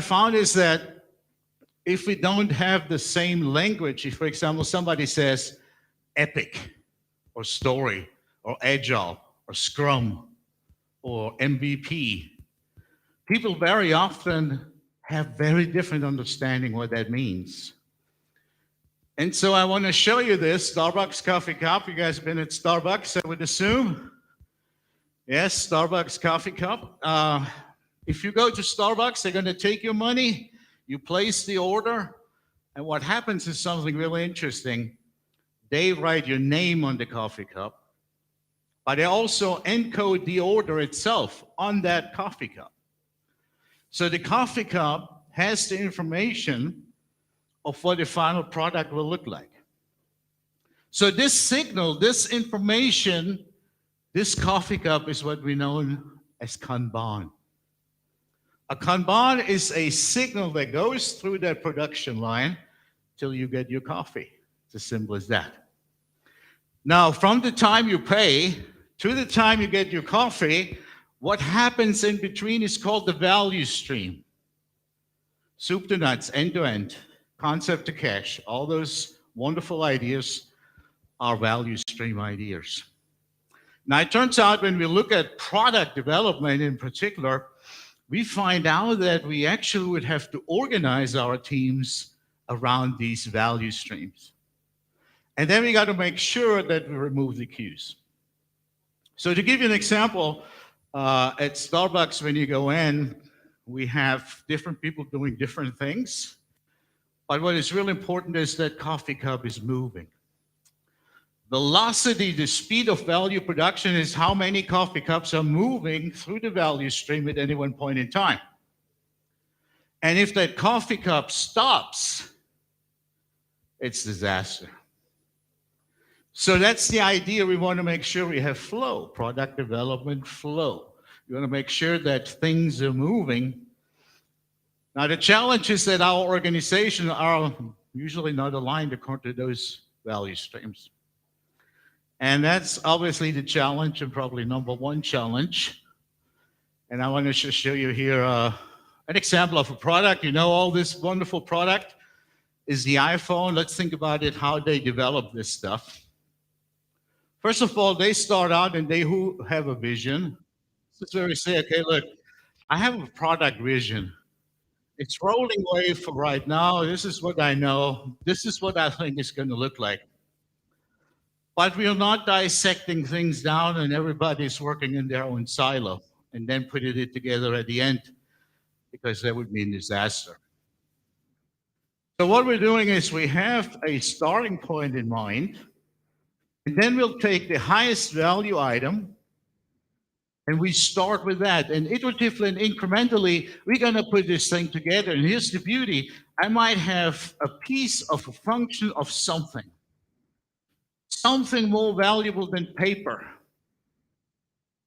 found is that if we don't have the same language, if, for example, somebody says epic or story or agile or scrum or MVP, people very often have very different understanding what that means. And so I want to show you this Starbucks coffee cup. You guys been at Starbucks, I would assume? Yes, Starbucks coffee cup. If you go to Starbucks, they're going to take your money, you place the order, and what happens is something really interesting. They write your name on the coffee cup, but they also encode the order itself on that coffee cup. So the coffee cup has the information of what the final product will look like. So this signal, this information, this coffee cup is what we know as Kanban. A Kanban is a signal that goes through that production line till you get your coffee. It's as simple as that. Now, from the time you pay to the time you get your coffee, what happens in between is called the value stream. Soup to nuts, end to end, concept to cash, all those wonderful ideas are value stream ideas. Now, it turns out when we look at product development in particular, we find out that we actually would have to organize our teams around these value streams. And then we got to make sure that we remove the cues. So to give you an example, at Starbucks, when you go in, we have different people doing different things. But what is really important is that coffee cup is moving. Velocity, the speed of value production, is how many coffee cups are moving through the value stream at any one point in time. And if that coffee cup stops, it's disaster. So that's the idea. We want to make sure we have flow, product development flow. We want to make sure that things are moving. Now, the challenge is that our organizations are usually not aligned according to those value streams. And that's obviously the challenge, and probably number one challenge. And I want to just show you here an example of a product. You know, all this wonderful product is the iPhone. Let's think about it, how they develop this stuff. First of all, they start out and they who have a vision. This is where we say, okay, look, I have a product vision. It's rolling wave for right now. This is what I know. This is what I think it's going to look like. But we are not dissecting things down and everybody's working in their own silo and then putting it together at the end, because that would be a disaster. So what we're doing is we have a starting point in mind, and then we'll take the highest value item and we start with that. And iteratively and incrementally, we're going to put this thing together. And here's the beauty. I might have a piece of a function of something more valuable than paper.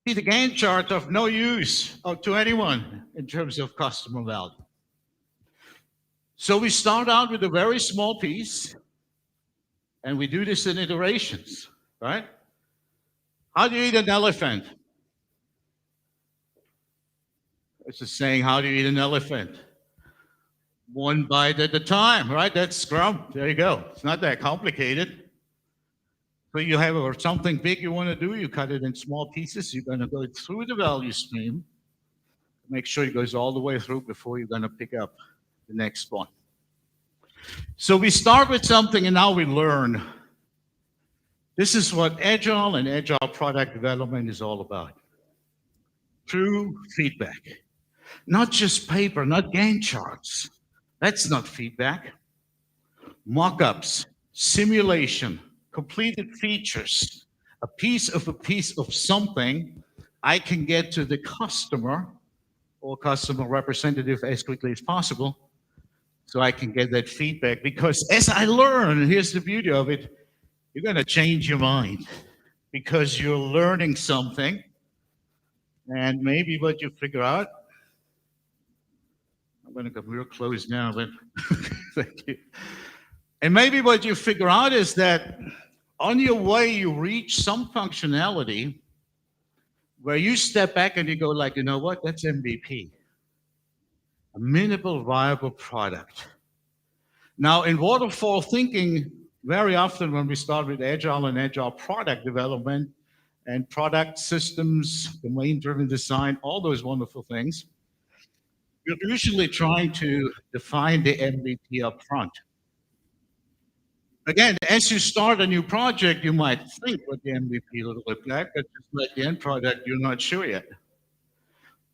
See, the Gantt chart of no use to anyone in terms of customer value. So we start out with a very small piece, and we do this in iterations, right? How do you eat an elephant? It's just saying, how do you eat an elephant? One bite at a time, right? That's Scrum. There you go. It's not that complicated. So you have something big you want to do, you cut it in small pieces. You're going to go through the value stream, make sure it goes all the way through before you're going to pick up the next one. So we start with something and now we learn. This is what Agile and Agile product development is all about. True feedback. Not just paper, not Gantt charts. That's not feedback. Mock-ups, simulation, completed features, a piece of something I can get to the customer or customer representative as quickly as possible so I can get that feedback. Because as I learn, here's the beauty of it, you're going to change your mind because you're learning something, and maybe what you figure out, I'm going to come real close now, but thank you. And maybe what you figure out is that on your way, you reach some functionality where you step back and you go like, you know what, that's MVP. a minimal viable product. Now, in waterfall thinking, very often when we start with agile and agile product development and product systems, domain-driven design, all those wonderful things, we're usually trying to define the MVP up front. Again, as you start a new project, you might think what the MVP will look like, but just like the end product, you're not sure yet.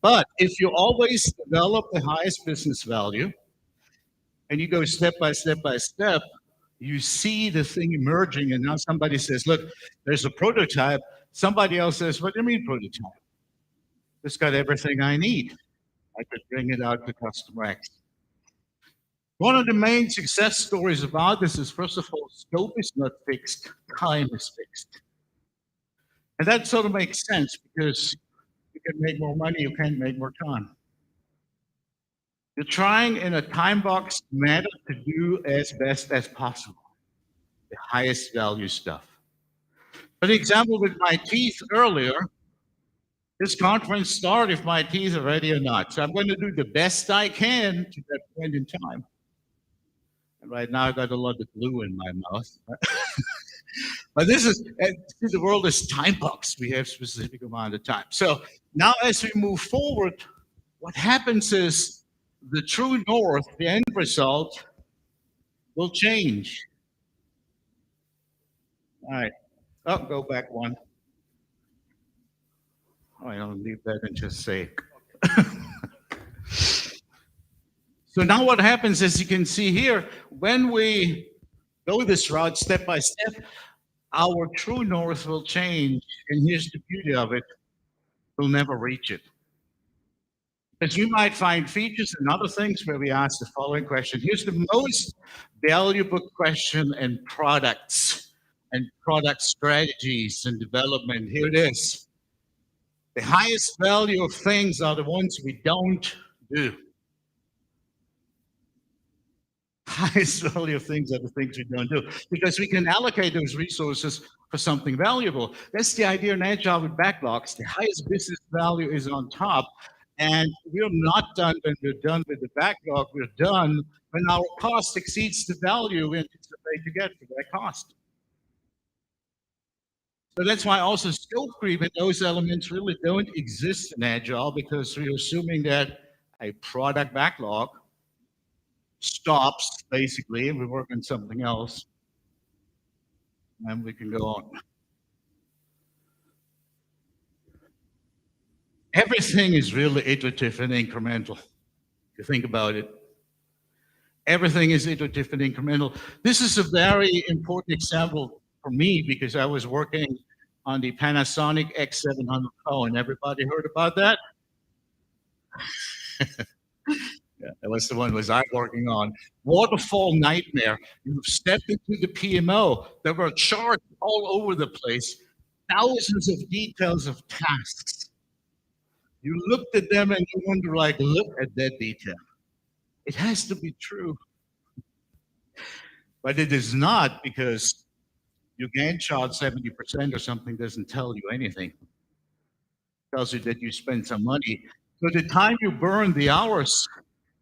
But if you always develop the highest business value and you go step by step by step, you see the thing emerging. And now somebody says, look, there's a prototype. Somebody else says, what do you mean prototype? It's got everything I need. I could bring it out to customer X. One of the main success stories about this is, first of all, scope is not fixed, time is fixed. And that sort of makes sense because you can make more money, you can't make more time. You're trying in a time box manner to do as best as possible, the highest value stuff. For the example with my teeth earlier, this conference started if my teeth are ready or not. So I'm going to do the best I can to that point in time. And right now I got a lot of glue in my mouth. But this is, the world is time boxed. We have specific amount of time. So now as we move forward, what happens is the true north, the end result, will change. All right. Oh, go back one. Oh, I'll leave that and just say. So now what happens, as you can see here, when we go this route step by step, our true north will change. And here's the beauty of it. We'll never reach it. Because you might find features and other things where we ask the following question. Here's the most valuable question in products and product strategies and development. Here it is. The highest value of things are the ones we don't do. Highest value of things are the things we don't do because we can allocate those resources for something valuable. That's the idea in Agile with backlogs. The highest business value is on top. And we're not done when we're done with the backlog. We're done when our cost exceeds the value we anticipate to get for that cost. So that's why also scope creep and those elements really don't exist in Agile because we're assuming that a product backlog stops basically and we work on something else and we can go on. Everything is really iterative and incremental. If you think about it, everything is iterative and incremental. This is a very important example for me because I was working on the Panasonic X700 phone. Everybody heard about that? Yeah, that was the one was I working on. Waterfall nightmare. You stepped into the PMO. There were charts all over the place, thousands of details of tasks. You looked at them and you wonder, like, look at that detail. It has to be true. But it is not because your Gantt chart 70% or something doesn't tell you anything. It tells you that you spend some money. So the time you burn, the hours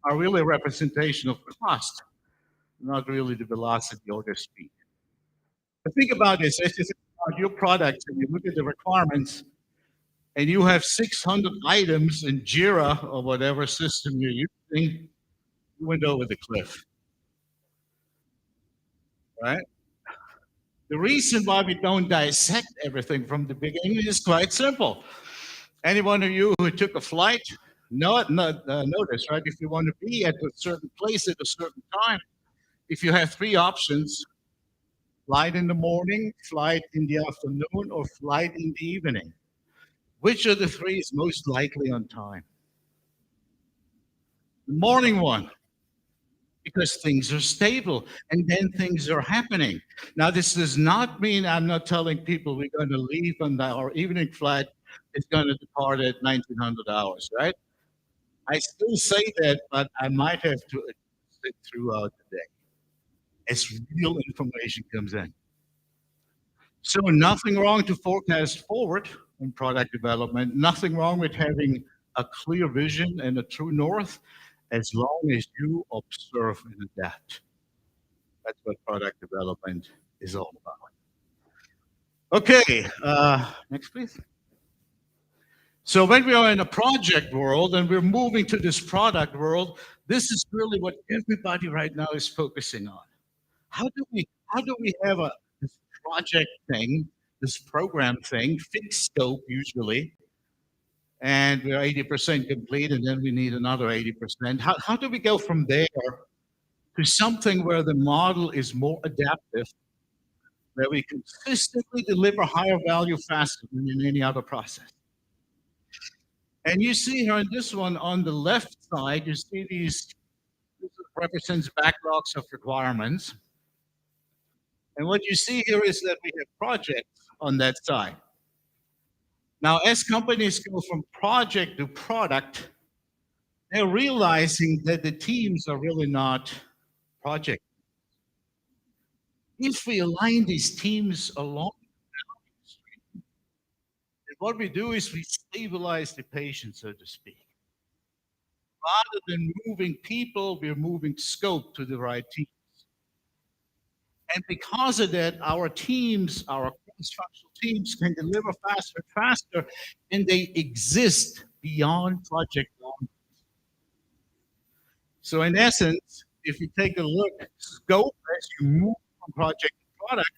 are really a representation of cost, not really the velocity or the speed. But think about this. As you think about your products and you look at the requirements, and you have 600 items in Jira or whatever system you're using, you went over the cliff, right? The reason why we don't dissect everything from the beginning is quite simple. Any one of you who took a flight, notice, right? If you want to be at a certain place at a certain time, if you have three options, flight in the morning, flight in the afternoon, or flight in the evening, which of the three is most likely on time? The morning one, because things are stable and then things are happening. Now, this does not mean I'm not telling people we're going to leave on our evening flight is going to depart at 1900 hours, right? I still say that, but I might have to adjust it throughout the day as real information comes in. So nothing wrong to forecast forward in product development, nothing wrong with having a clear vision and a true north. as long as you observe and adapt. That's what product development is all about. Okay, next, please. So when we are in a project world and we're moving to this product world, this is really what everybody right now is focusing on. How do we have a this project thing, this program thing, fixed scope usually, and we're 80% complete, and then we need another 80%. How do we go from there to something where the model is more adaptive, where we consistently deliver higher value faster than in any other process? And you see here in this one on the left side, you see these, this represents backlogs of requirements. And what you see here is that we have projects on that side. Now, as companies go from project to product, they're realizing that the teams are really not project. If we align these teams along the value stream, then what we do is we stabilize the patient, so to speak. Rather than moving people, we're moving scope to the right team. And because of that, our teams, our cross-functional teams can deliver faster and faster, and they exist beyond project boundaries. So in essence, if you take a look, scope as you move from project to product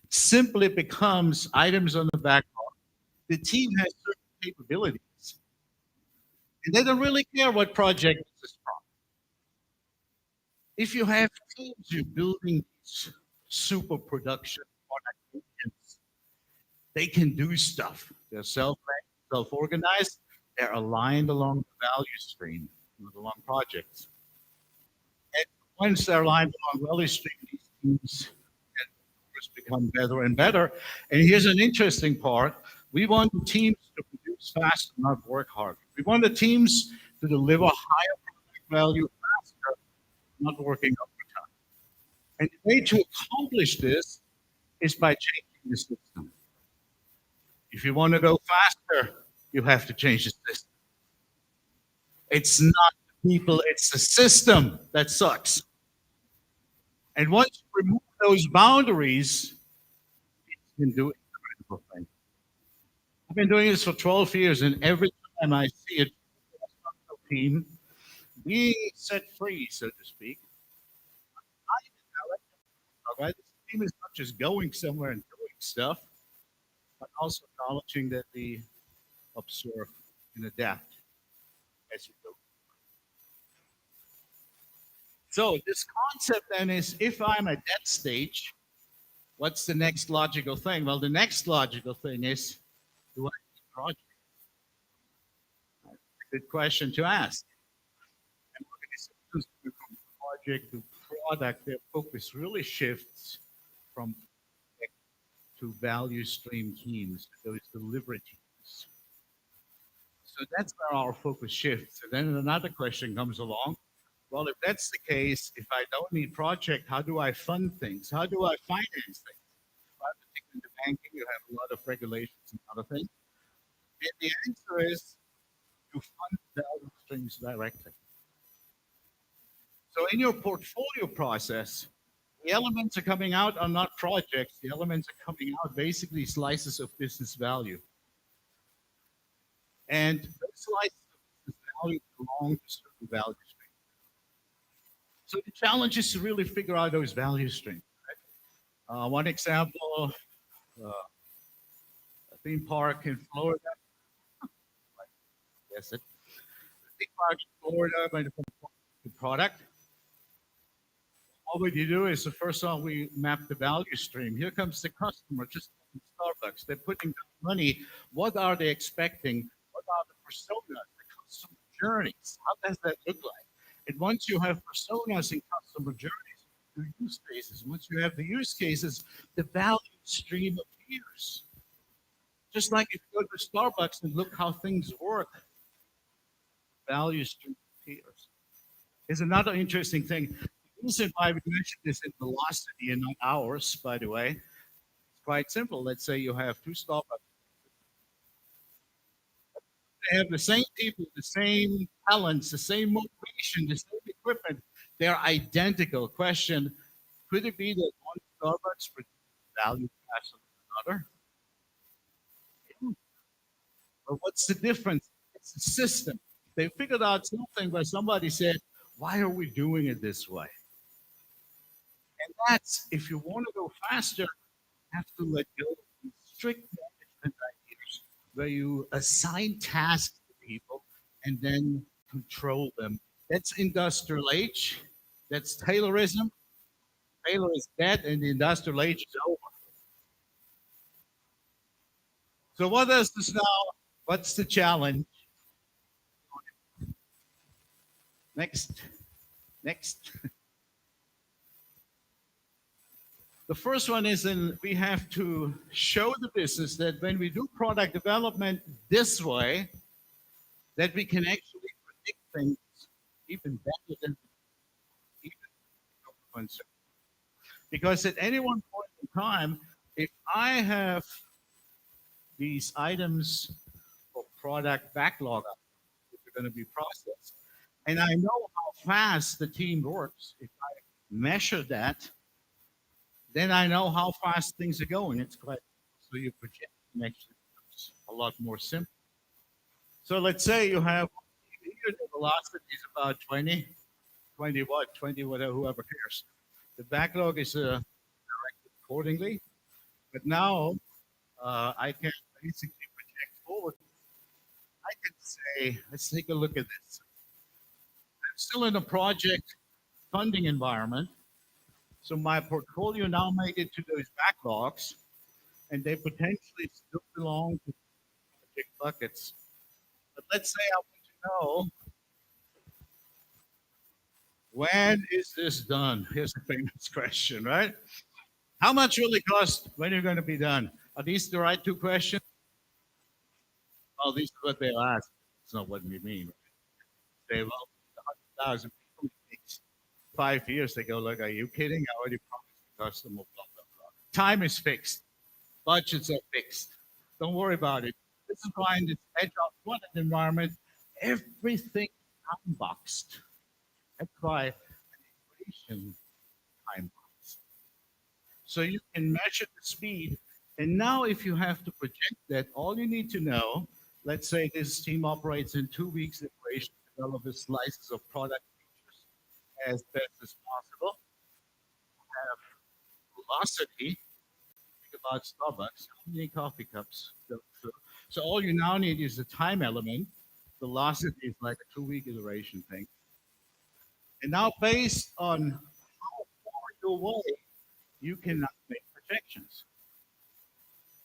simply becomes items on the backlog. The team has certain capabilities, and they don't really care what project this is from. If you have teams, you're building super production product engines. They can do stuff. They're self-organized. They're aligned along the value stream, not along projects. And once they're aligned along value stream, these teams can of course become better and better. And here's an interesting part. We want the teams to produce fast, not work hard. We want the teams to deliver higher product value faster, not working overtime. And the way to accomplish this is by changing the system. If you want to go faster, you have to change the system. It's not the people, it's the system that sucks. And once you remove those boundaries, you can do incredible things. I've been doing this for 12 years, and every time I see a team being set free, so to speak, I develop, all right, this team is not just going somewhere and doing stuff, but also acknowledging that we observe and adapt as we go. So this concept then is, if I'm at that stage, what's the next logical thing? Well, the next logical thing is, do I need a project? That's a good question to ask. And organizations who go from project to product, their focus really shifts from to value stream teams, those delivery teams. So that's where our focus shifts. And then another question comes along. Well, if that's the case, if I don't need project, how do I fund things? How do I finance things? Particularly in the banking, you have a lot of regulations and other things. And the answer is to fund value streams directly. So in your portfolio process, the elements are coming out are not projects. The elements are coming out basically slices of business value. And those slices of business value belong to certain value streams. So the challenge is to really figure out those value streams. Right? One example, a theme park in Florida. Yes, it. A theme park in Florida, when it comes to product. All we do is the first one we map the value stream. Here comes the customer, just like Starbucks. They're putting down money. What are they expecting? What are the personas, the customer journeys? How does that look like? And once you have personas and customer journeys, the use cases. Once you have the use cases, the value stream appears. Just like if you go to Starbucks and look how things work, value stream appears. Here's another interesting thing. The reason why we mentioned this in velocity and not hours, by the way, it's quite simple. Let's say you have two Starbucks. They have the same people, the same talents, the same motivation, the same equipment. They're identical. Question: could it be that one Starbucks produces value faster than another? Yeah. But what's the difference? It's the system. They figured out something where somebody said, "Why are we doing it this way?" And that's if you want to go faster, you have to let go of these strict management ideas where you assign tasks to people and then control them. That's industrial age. That's Taylorism. Taylor is dead and the industrial age is over. So what is this now? What's the challenge? Next, next. The first one is in we have to show the business that when we do product development this way, that we can actually predict things even better than even governments. Because at any one point in time, if I have these items of product backlog that are going to be processed, and I know how fast the team works, if I measure that, then I know how fast things are going. It's quite so your projection actually becomes a lot more simple. So let's say you have here the velocity is about 20, 20 what, 20 whatever, whoever cares. The backlog is directed accordingly. But now I can basically project forward. I can say, let's take a look at this. I'm still in a project funding environment. So my portfolio now made it to those backlogs, and they potentially still belong to project buckets. But let's say I want to know when is this done? Here's a famous question, right? How much will it cost when you're going to be done? Are these the right two questions? Oh, these are what they'll ask. It's not what we mean. Say, well, 100,000 people, it takes 5 years. They go, look, are you kidding? I already promised the customer, blah, blah, blah. Time is fixed. Budgets are fixed. Don't worry about it. This is why in this agile product environment, everything is time boxed. That's why an equation time boxed. So you can measure the speed. And now, if you have to project that, all you need to know, let's say this team operates in 2 weeks, the operation develop a slices of product features as best as possible, have velocity. Think about Starbucks. How many coffee cups go through? So all you now need is the time element. Velocity is like a 2 week iteration thing. And now, based on how far you're away, you can make projections.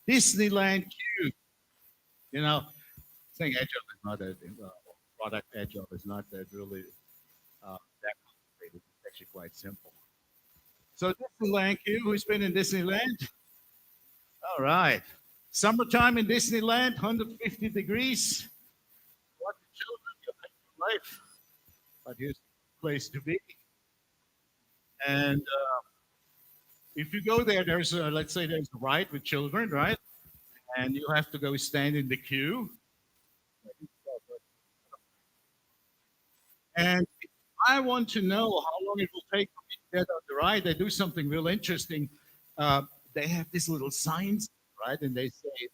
Disneyland queue, you know, saying agile is not that, product agile is not that really that complicated. It's actually quite simple. So Disneyland queue, who's been in Disneyland? All right. Summertime in Disneyland, 150 degrees. What the children, you hate your life, but here's the place to be. And if you go there, there's a, let's say there's a ride with children, right? And you have to go stand in the queue. And if I want to know how long it will take for me to get on the ride, they do something real interesting. They have these little signs, right? And they say, if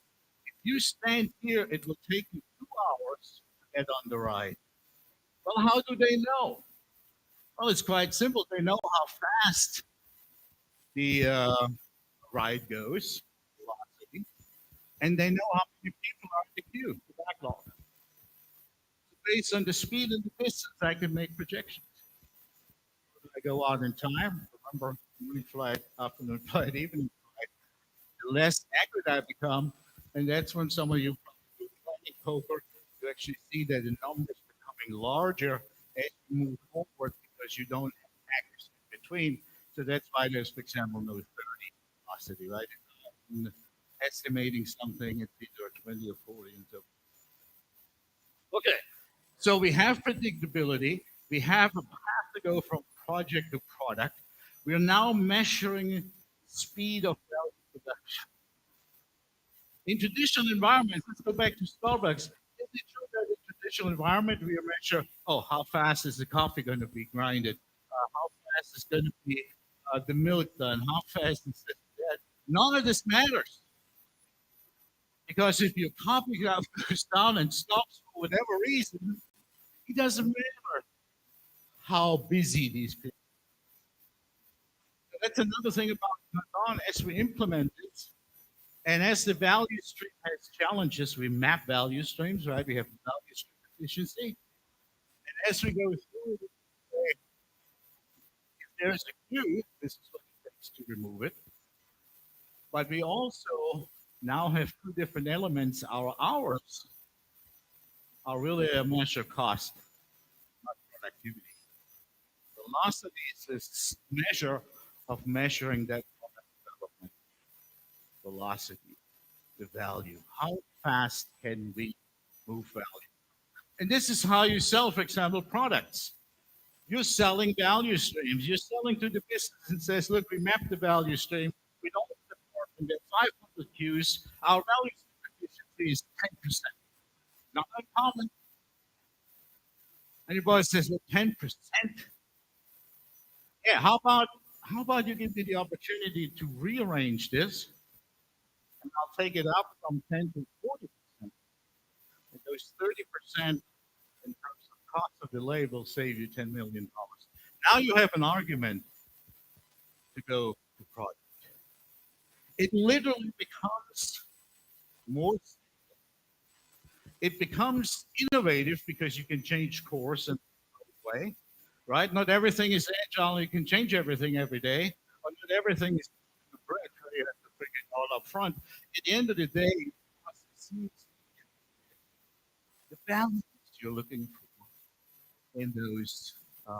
you stand here, it will take you 2 hours to get on the ride. Well, how do they know? Well, it's quite simple. They know how fast the ride goes, velocity, and they know how many people are in the queue, the backlog. So based on the speed and the distance, I can make projections. I go out in time. Remember, morning flight, afternoon flight, evening flight. The less accurate I become, and that's when some of you probably do planning poker, you actually see that the numbers becoming larger as you move forward because you don't have accuracy in between. So that's why there's, for example, no 30 velocity, right? In estimating something, it's either 20 or 40. And so, okay, so we have predictability. We have a path to go from project to product. We are now measuring speed of value production. In traditional environments, let's go back to Starbucks. Is it true commercial environment, we measure, oh, how fast is the coffee going to be grinded? How fast is going to be the milk done? How fast is this? That? None of this matters because if your coffee goes down and stops for whatever reason, it doesn't matter how busy these people. That's another thing about Kanban. As we implement it, and as the value stream has challenges, we map value streams, right? We have value stream efficiency. And as we go through it, if there's a queue, this is what it takes to remove it. But we also now have two different elements. Our hours are really a measure of cost, not productivity. Velocity is this measure of measuring that product development velocity, the value. How fast can we move value? And this is how you sell, for example, products. You're selling value streams. You're selling to the business and says, look, we mapped the value stream. We don't have the part and get 500 queues. Our value stream efficiency is 10%. Not uncommon. And your boss says, well, 10%? Yeah, how about you give me the opportunity to rearrange this and I'll take it up from 10 to 40%. And those 30% in terms of cost of delay will save you $10 million. Now you have an argument to go to product. It literally becomes more, it becomes innovative because you can change course and way, right? Not everything is agile. You can change everything every day, or not everything is the bread. So you have to figure it all up front. At the end of the day, the balance you're looking for in those. Uh,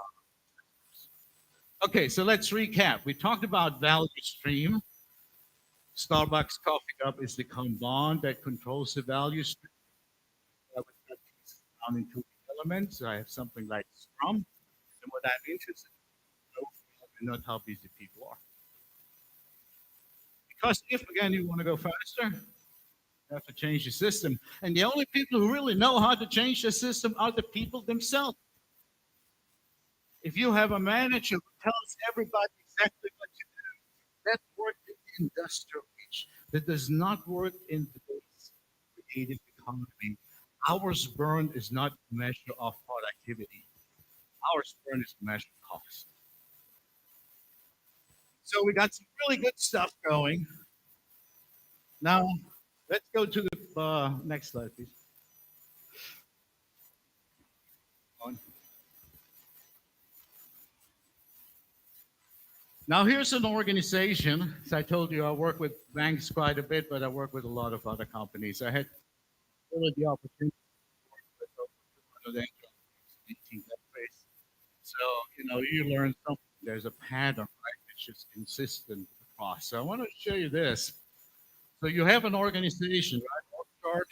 okay, so let's recap. We talked about value stream. Starbucks coffee cup is the Kanban that controls the value stream. I would cut these down into elements. I have something like Scrum, and what I'm interested in, not how busy people are. Because if again you want to go faster, you have to change the system. And the only people who really know how to change the system are the people themselves. If you have a manager who tells everybody exactly what to do, that works in the industrial age. That does not work in today's creative economy. Hours burned is not a measure of productivity. Hours burned is a measure of cost. So we got some really good stuff going. Now, let's go to the next slide, please. On. Now, here's an organization. As I told you, I work with banks quite a bit, but I work with a lot of other companies. I had really the opportunity to work with over 200 angels in 18 countries. So, you learn something. There's a pattern, right? It's just consistent across. So I want to show you this. So you have an organization, right? Org chart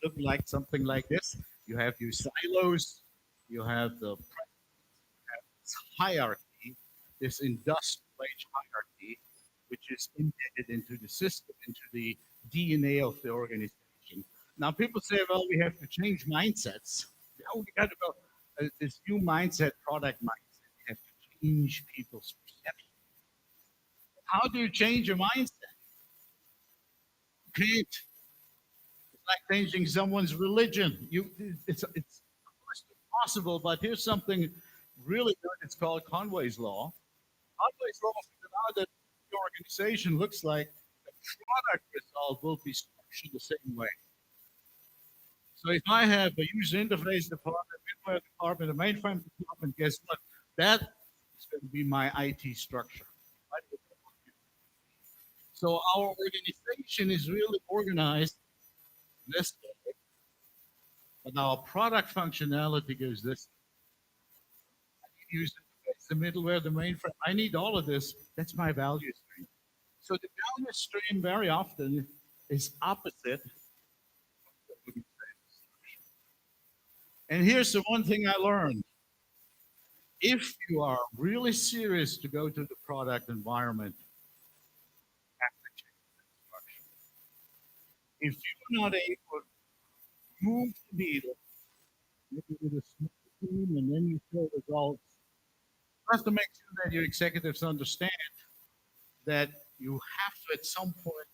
look like something like this. You have your silos, you have the this hierarchy, this industrial age hierarchy, which is embedded into the system, into the DNA of the organization. Now people say, well, we have to change mindsets. Oh, we got to go this new mindset, product mindset. We have to change people's perception. How do you change your mindset? You can't. It's like changing someone's religion. It's of course possible, but here's something really good. It's called Conway's Law. Conway's Law figured out that your organization looks like the product result will be structured the same way. So if I have a user interface department, middleware department, a mainframe department, guess what? That is going to be my IT structure. So our organization is really organized this way, but our product functionality goes this way. I need user interface, the middleware, the mainframe. I need all of this. That's my value stream. So the value stream very often is opposite. And here's the one thing I learned. If you are really serious to go to the product environment, you have to change the structure. If you're not able to move the needle maybe with a small team, and then you show results. You have to make sure that your executives understand that you have to, at some point,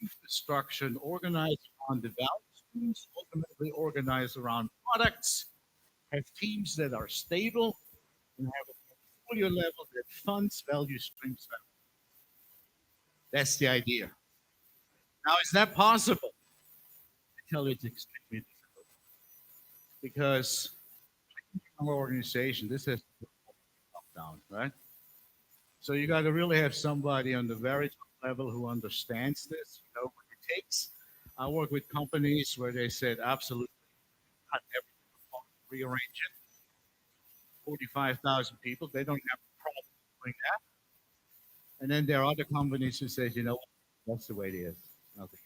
move the structure and organize around the value streams, ultimately organize around products, have teams that are stable, and have a portfolio level that funds value streams. That's the idea. Now, is that possible? I tell you, it's extremely difficult because in our organization, this has to be top down, right? So you got to really have somebody on the very top level who understands this, you know what it takes. I work with companies where they said absolutely cut everything apart, rearrange it. 45,000 people, they don't have a problem doing that. And then there are other companies who say, you know what, that's the way it is. Nothing.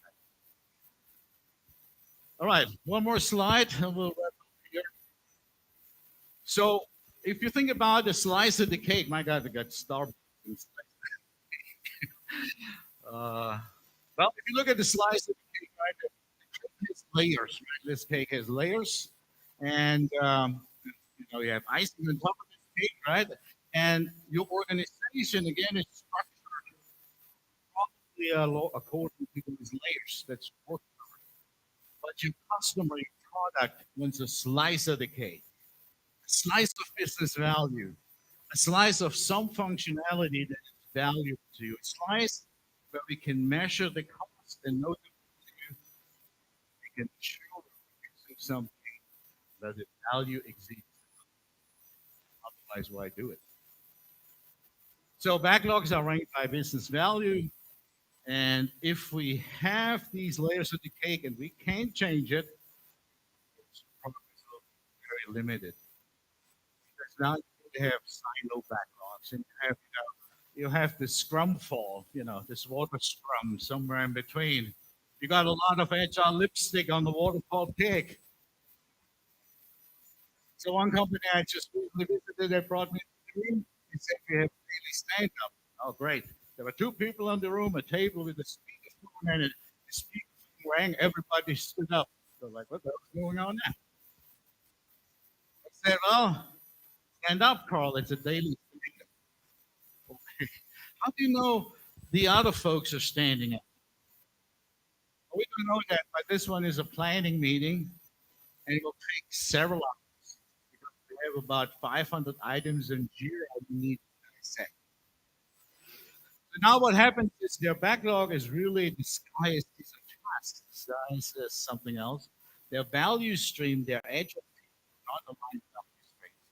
All right, one more slide, and we'll wrap up here. So if you think about the slice of the cake, my God, we got Starbucks. Uh, well, if you look at the slice of the cake, right, the cake has layers. Right? This cake has layers, and you know you have icing on top of this cake, right? And your organization again is structured probably according to these layers. That's work. But your customer, your product wants a slice of the cake, a slice of business value, a slice of some functionality that is valuable to you, a slice where we can measure the cost and know that we can ensure we're using something that the value exceeds. Otherwise, why do it? So backlogs are ranked by business value. And if we have these layers of the cake and we can't change it, it's probably still very limited. Because now you have silo backlogs and you have the scrum fall, you know, this water scrum somewhere in between. You got a lot of agile lipstick on the waterfall cake. So one company I just recently visited, they brought me to the room. They said we have daily stand up. Oh, great. There were two people in the room, a table with a speakerphone, and the speakerphone rang. Everybody stood up. So like, what the hell is going on now? I said, well, stand up, Carl. It's a daily stand up. How do you know the other folks are standing up? We don't know that, but this one is a planning meeting, and it will take several hours because we have about 500 items in Jira we need to dissect. So now what happens is their backlog is really disguised as a task, disguised as something else. Their value stream, their edge of not aligned value streams.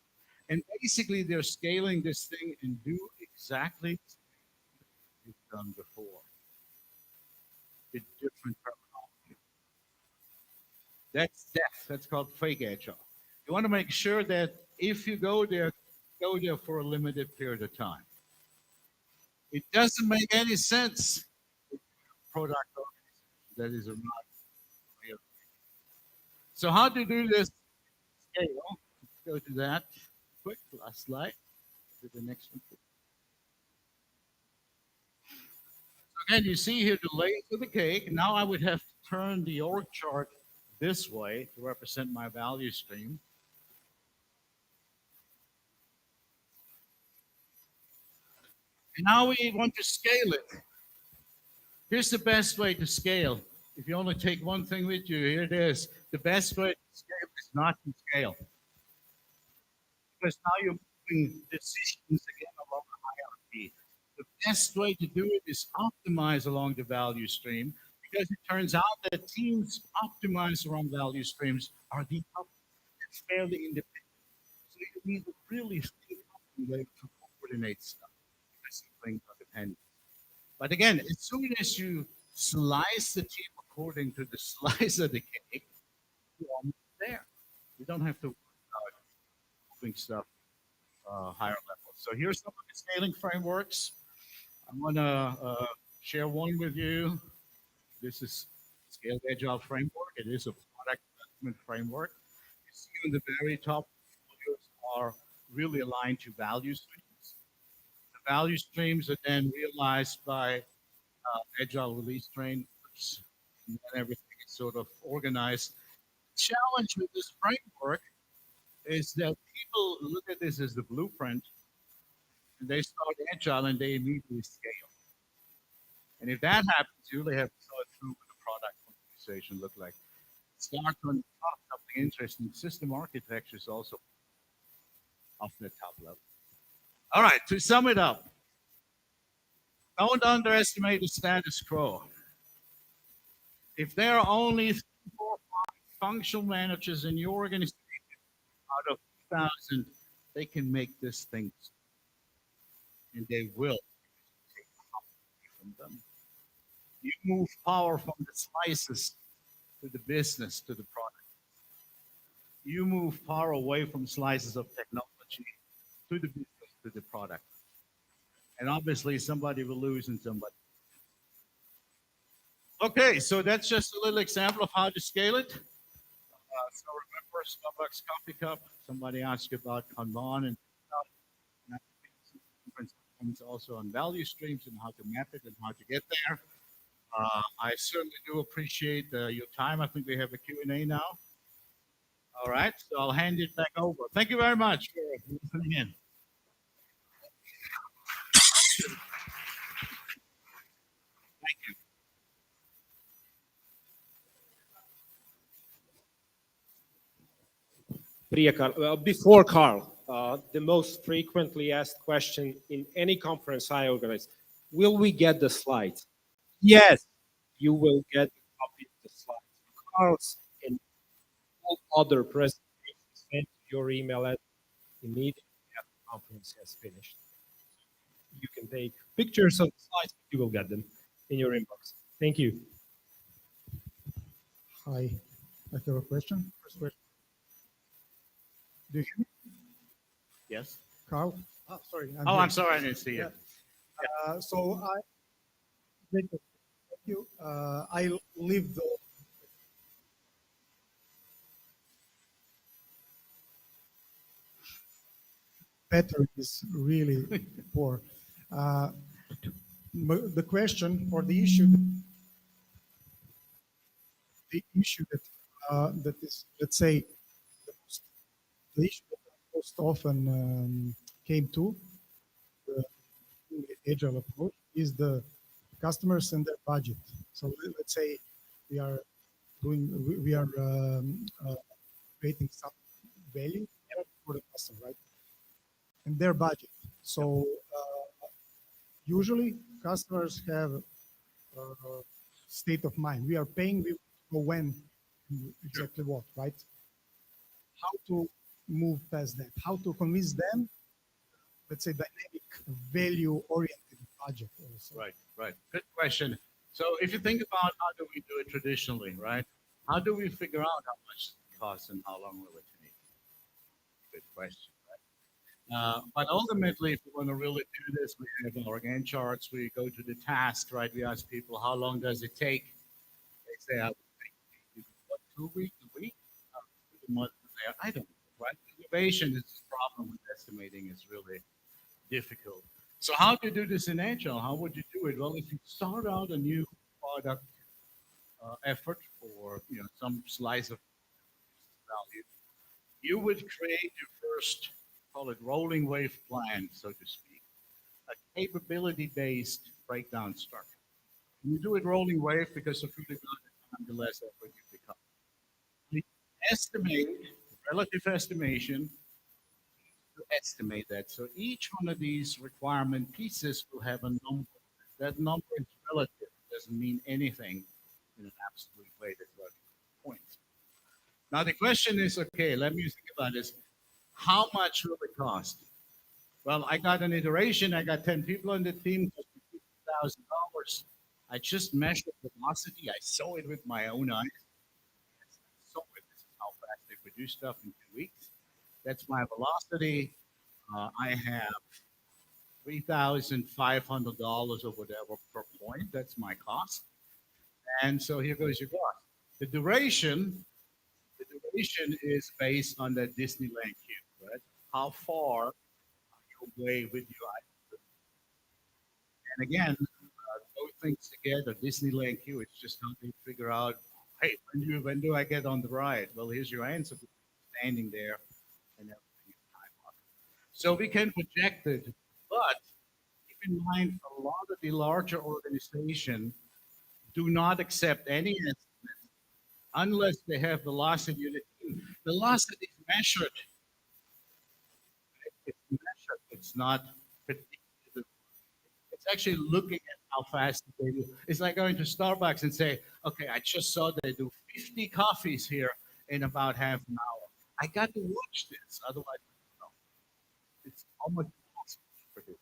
And basically they're scaling this thing and do exactly what you've done before with different terminology. That's death. That's called fake agile. You want to make sure that if you go there for a limited period of time. It doesn't make any sense. Product organization that is not real. So how to do this scale? Let's go to that quick. Last slide. To the next one. So again, you see here the layers of the cake. Now I would have to turn the org chart this way to represent my value stream. And now we want to scale it. Here's the best way to scale. If you only take one thing with you, here it is. The best way to scale is not to scale. Because now you're moving decisions again along the hierarchy. The best way to do it is optimize along the value stream because it turns out that teams optimize around value streams are decoupled. It's fairly independent. So you need to really think up a way to coordinate stuff because things are dependent. But again, as soon as you slice the team according to the slice of the cake, you're almost there. You don't have to worry about moving stuff higher level. So here's some of the scaling frameworks. I want to share one with you. This is Scaled Agile Framework. It is a product development framework. You see on the very top, portfolios are really aligned to value streams. The value streams are then realized by agile release frameworks, and then everything is sort of organized Challenge with this framework is that people look at this as the blueprint and they start agile and they immediately scale. And if that happens, you really have to start through what the product organization look like. Start on the top, something interesting. System architecture is also off the top level. All right, to sum it up, don't underestimate the status quo. If there are only 4 or 5 functional managers in your organization out of 2,000, they can make this thing, and they will take power from them. You move power from the slices to the business to the product. You move power away from slices of technology to the business to the product. And obviously, somebody will lose and somebody. Okay, so that's just a little example of how to scale it. So remember Starbucks coffee cup. Somebody asked you about Kanban and different things also on value streams and how to map it and how to get there. I certainly do appreciate your time. I think we have a Q&A now. All right, so I'll hand it back over. Thank you very much for listening in. Thank you. Before Carl, the most frequently asked question in any conference I organize, will we get the slides? Yes, you will get a copy of the slides. Carl's and all other presentations sent to your email address immediately after the conference has finished. You can take pictures of the slides, but you will get them in your inbox. Thank you. Hi, I have a question. First question. Do you hear me, Yes. Carl? Oh, sorry. Oh, here. I'm sorry, I didn't see you. So thank you. I live the battery is really poor. Uh, the question or the issue that is, let's say, the, most, the issue that I most often came to the agile approach is the customers and their budget. So let's say we are we are creating some value for the customer, right? And their budget. So usually customers have state of mind. We are paying, we know when, exactly what, right? How to move past that? How to convince them? Let's say dynamic, value-oriented budget also. Right, right. Good question. So if you think about how do we do it traditionally, right? How do we figure out how much it costs and how long will it take? Good question, right? But ultimately, if we want to really do this, we have our Gantt charts. We go to the task, right? We ask people, how long does it take? They say, I would take what, 2 weeks, a week, a month. I don't know, right? Innovation is the problem with estimating is really difficult. So how do you do this in Agile? How would you do it? Well, if you start out a new product effort or some slice of value, you would create your first, call it rolling wave plan, so to speak, a capability-based breakdown structure. You do it rolling wave because the further time, the less effort you become. We estimate, relative estimation, to estimate that. So each one of these requirement pieces will have a number. That number is relative. It doesn't mean anything in an absolute way. That's what points. Now the question is, okay, let me think about this. How much will it cost? Well, I got an iteration. I got 10 people on the team, just $50,000. I just measured velocity. I saw it with my own eyes. I saw it. This is how fast they produce stuff in 2 weeks. That's my velocity. I have $3,500 or whatever per point. That's my cost. And so here goes your cost. The duration, the duration is based on the Disneyland queue, right? How far are you away with your item? And again, both things together, Disneyland queue, it's just how they figure out hey, when do I get on the ride? Well, here's your answer. Standing there and everything is time up. So we can project it, but keep in mind a lot of the larger organizations do not accept any estimates unless they have velocity in the team. Velocity is measured. It's measured. It's not predicted. It's actually looking at how fast they do. It's like going to Starbucks and say, okay, I just saw they do 50 coffees here in about half an hour. I got to watch this, otherwise, no, it's almost impossible to predict.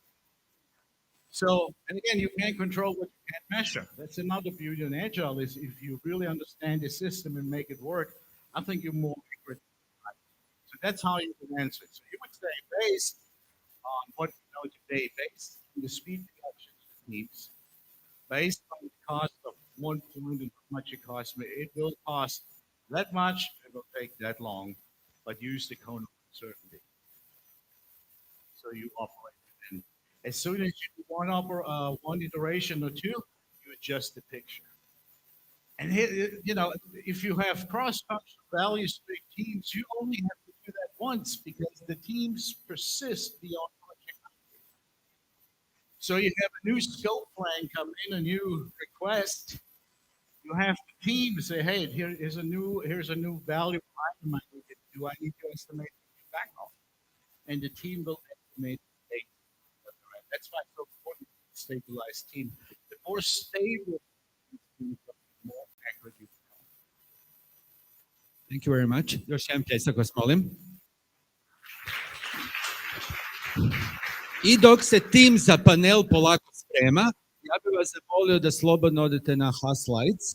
So, and again, you can't control what you can't measure. That's another beauty in Agile is if you really understand the system and make it work, I think you're more accurate. So that's how you can answer it. So you would say based on what you know today, based on the speed reductions of teams, based on the cost of one point and how much it costs me, it will cost that much, it will take that long, but use the cone of uncertainty. So you operate within. As soon as you do one iteration or two, you adjust the picture. And here, you know, if you have cross-functional values big teams, you only have to do that once because the teams persist beyond project. So you have a new scope plan come in, a new request. You have the team say, "Hey, here's a new value item I need to do. I need to estimate the backlog," and the team will estimate the date. That's why it's so important to stabilize team. The more stable team, the more accurate you become. Thank you very much. Još jedan pljesak vas molim. I dok se tim za panel polako sprema, ja bih vas zamolio da slobodno odete na H-Slides,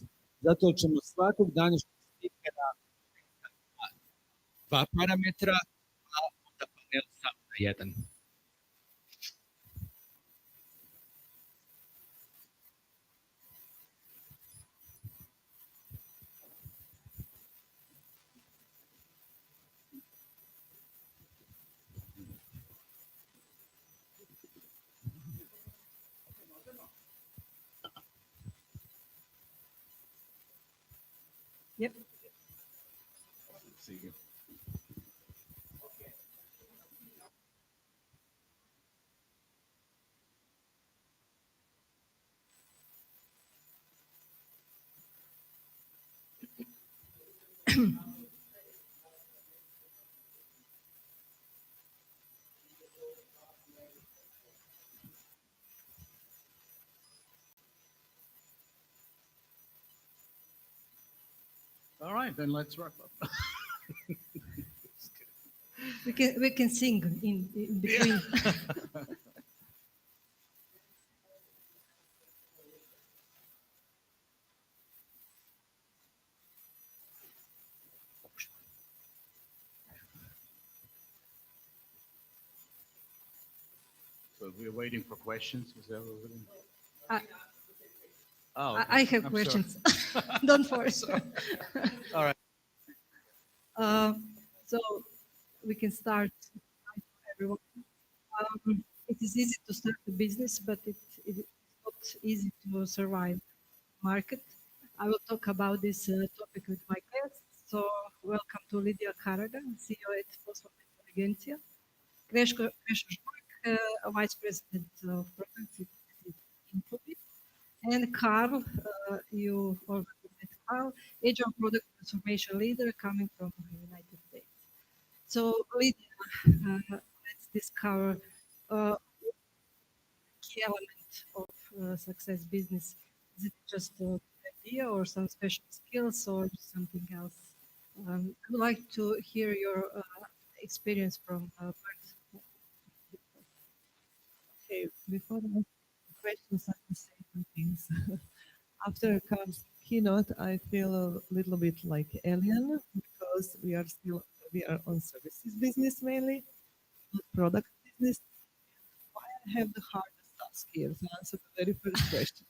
zato ćemo svakog današnjeg spikera na dva parametra, a onda panel samo na jedan. Yep. See you. All right, then let's wrap up. We can sing in between. So we're waiting for questions. Is that what we're doing? I, Oh, I okay. have I'm questions. Don't force. All right. So we can start. Hi to everyone. It is easy to start a business, but it is not easy to survive market. I will talk about this topic with my guests. So welcome to Lydia Karaga, CEO at Poslovna Inteligencija, Kreško Žurk, Vice President of Products at Infobip, and Carl, you already met Carl, Agile Product Transformation Leader coming from the United States. So Lydia, let's discover key element of success business. Is it just an idea or some special skills or something else? I would like to hear your experience from birth. Okay, before the questions, I will say two things. After Carl's keynote, I feel a little bit like alien because we are on services business mainly, not product business. Why I have the hardest task here to answer the very first question.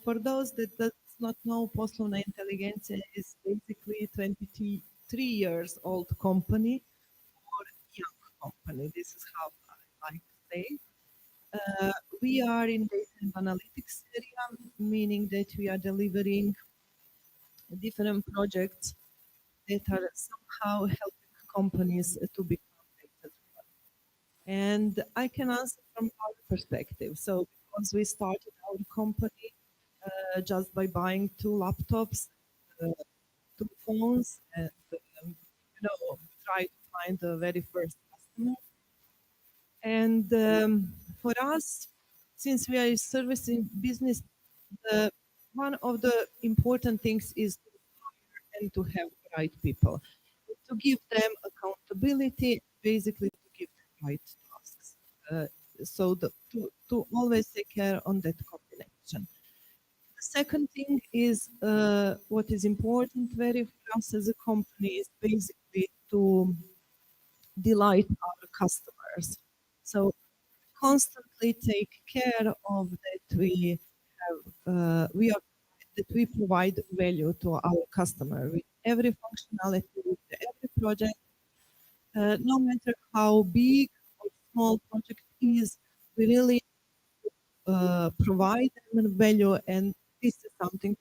For those that does not know, Poslovna Inteligencija is basically 23 years old company or young company. This is how I like to say. we are in data and analytics area, meaning that we are delivering different projects that are somehow helping companies to become data. And I can answer from our perspective. So, because we started our company just by buying two laptops, uh, two phones, and try to find the very first customer. And for us, since we are a servicing business, one of the important things is to hire and to have the right people, to give them accountability, basically to give them right tasks. Uh, to always take care on that combination. The second thing is what is important very for us as a company is basically to delight our customers. So constantly take care of that we are that we provide value to our customer with every functionality, with every project, no matter how big or small project is, we really provide them a value, and this is something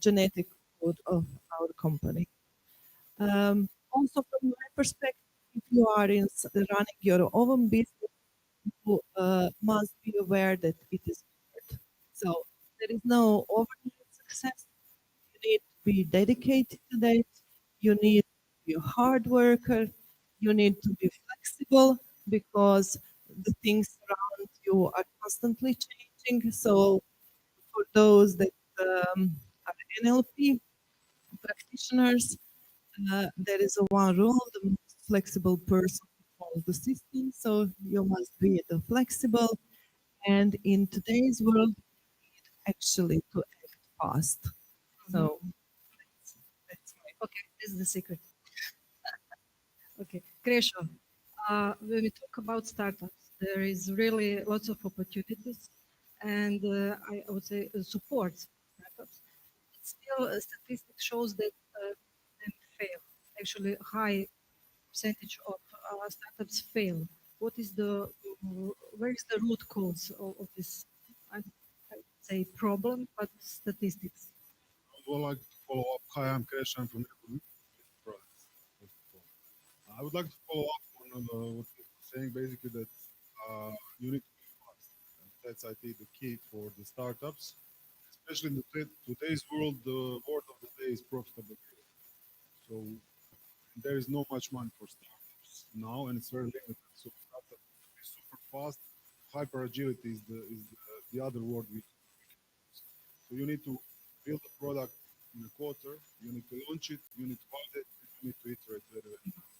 genetic code of our company. Also, from my perspective, if you are running your own business, you must be aware that it is hard. So there is no overnight success. You need to be dedicated to that. You need to be a hard worker. You need to be flexible because the things around you are constantly changing. So for those that are NLP practitioners, there is a one rule: the most flexible person follows the system. So you must be the flexible, and in today's world, actually to act fast. So that's my Okay, this is the secret. Okay, Kresho, when we talk about startups, there is really lots of opportunities, and I would say support startups. But still, statistics shows that them fail. Actually, a high percentage of startups fail. What is the where is the root cause of this? I would say problem, but statistics. I would like to follow up. Hi, I'm Kesh. I'm from Products. First of all, I would like to follow up on what you were saying, basically that you need to be fast. And that's, I think, the key for the startups, especially in today's world. The word of the day is profitable growth. So there is not much money for startups now, and it's very limited. So startups need to be super fast. Hyper agility is the other word we can use. So you need to build a product in a quarter. You need to launch it. You need to validate it. You need to iterate very, very fast.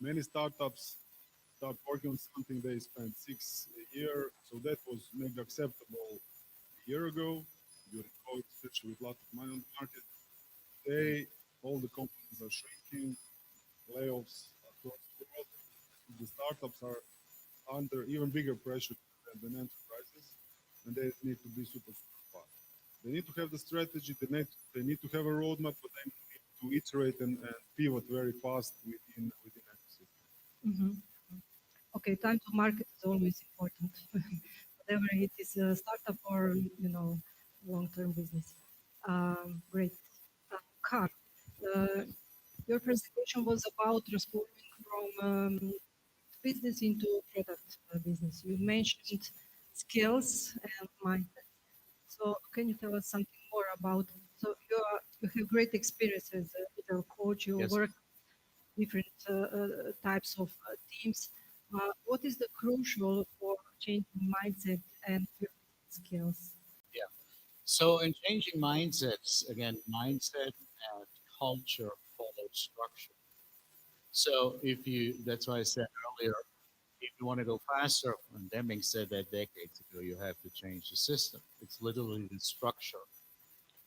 Many startups start working on something, they spend 6 years. So that was maybe acceptable a year ago during COVID, especially with a lot of money on the market. Today, all the companies are shrinking, layoffs across the world. The startups are under even bigger pressure than enterprises, and they need to be super, super fast. They need to have the strategy, they need to have a roadmap, but they need to iterate and pivot very fast within ecosystem. Mhm. Okay, time to market is always important, whether it is a startup or long-term business. Great, Carl. Uh, your presentation was about transforming from business into product business. You mentioned skills and mindset. So, can you tell us something more about? So, you have great experience as a digital coach. You Yes. work different types of teams. What is the crucial for changing mindset and skills? Yeah. So in changing mindsets, again, mindset and culture follow structure. So if you, that's why I said earlier, if you want to go faster, and Deming said that decades ago, you have to change the system. It's literally the structure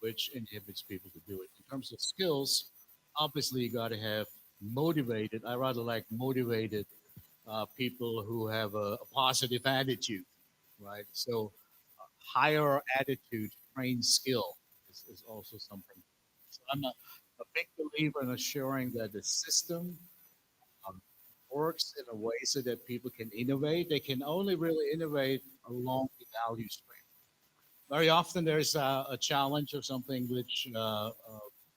which inhibits people to do it. In terms of skills, obviously you got to have motivated. I rather like motivated people who have a positive attitude, right? So higher attitude trains skill is also something. So I'm a big believer in assuring that the system um, works in a way so that people can innovate. They can only really innovate along the value stream. Very often there's a challenge or something which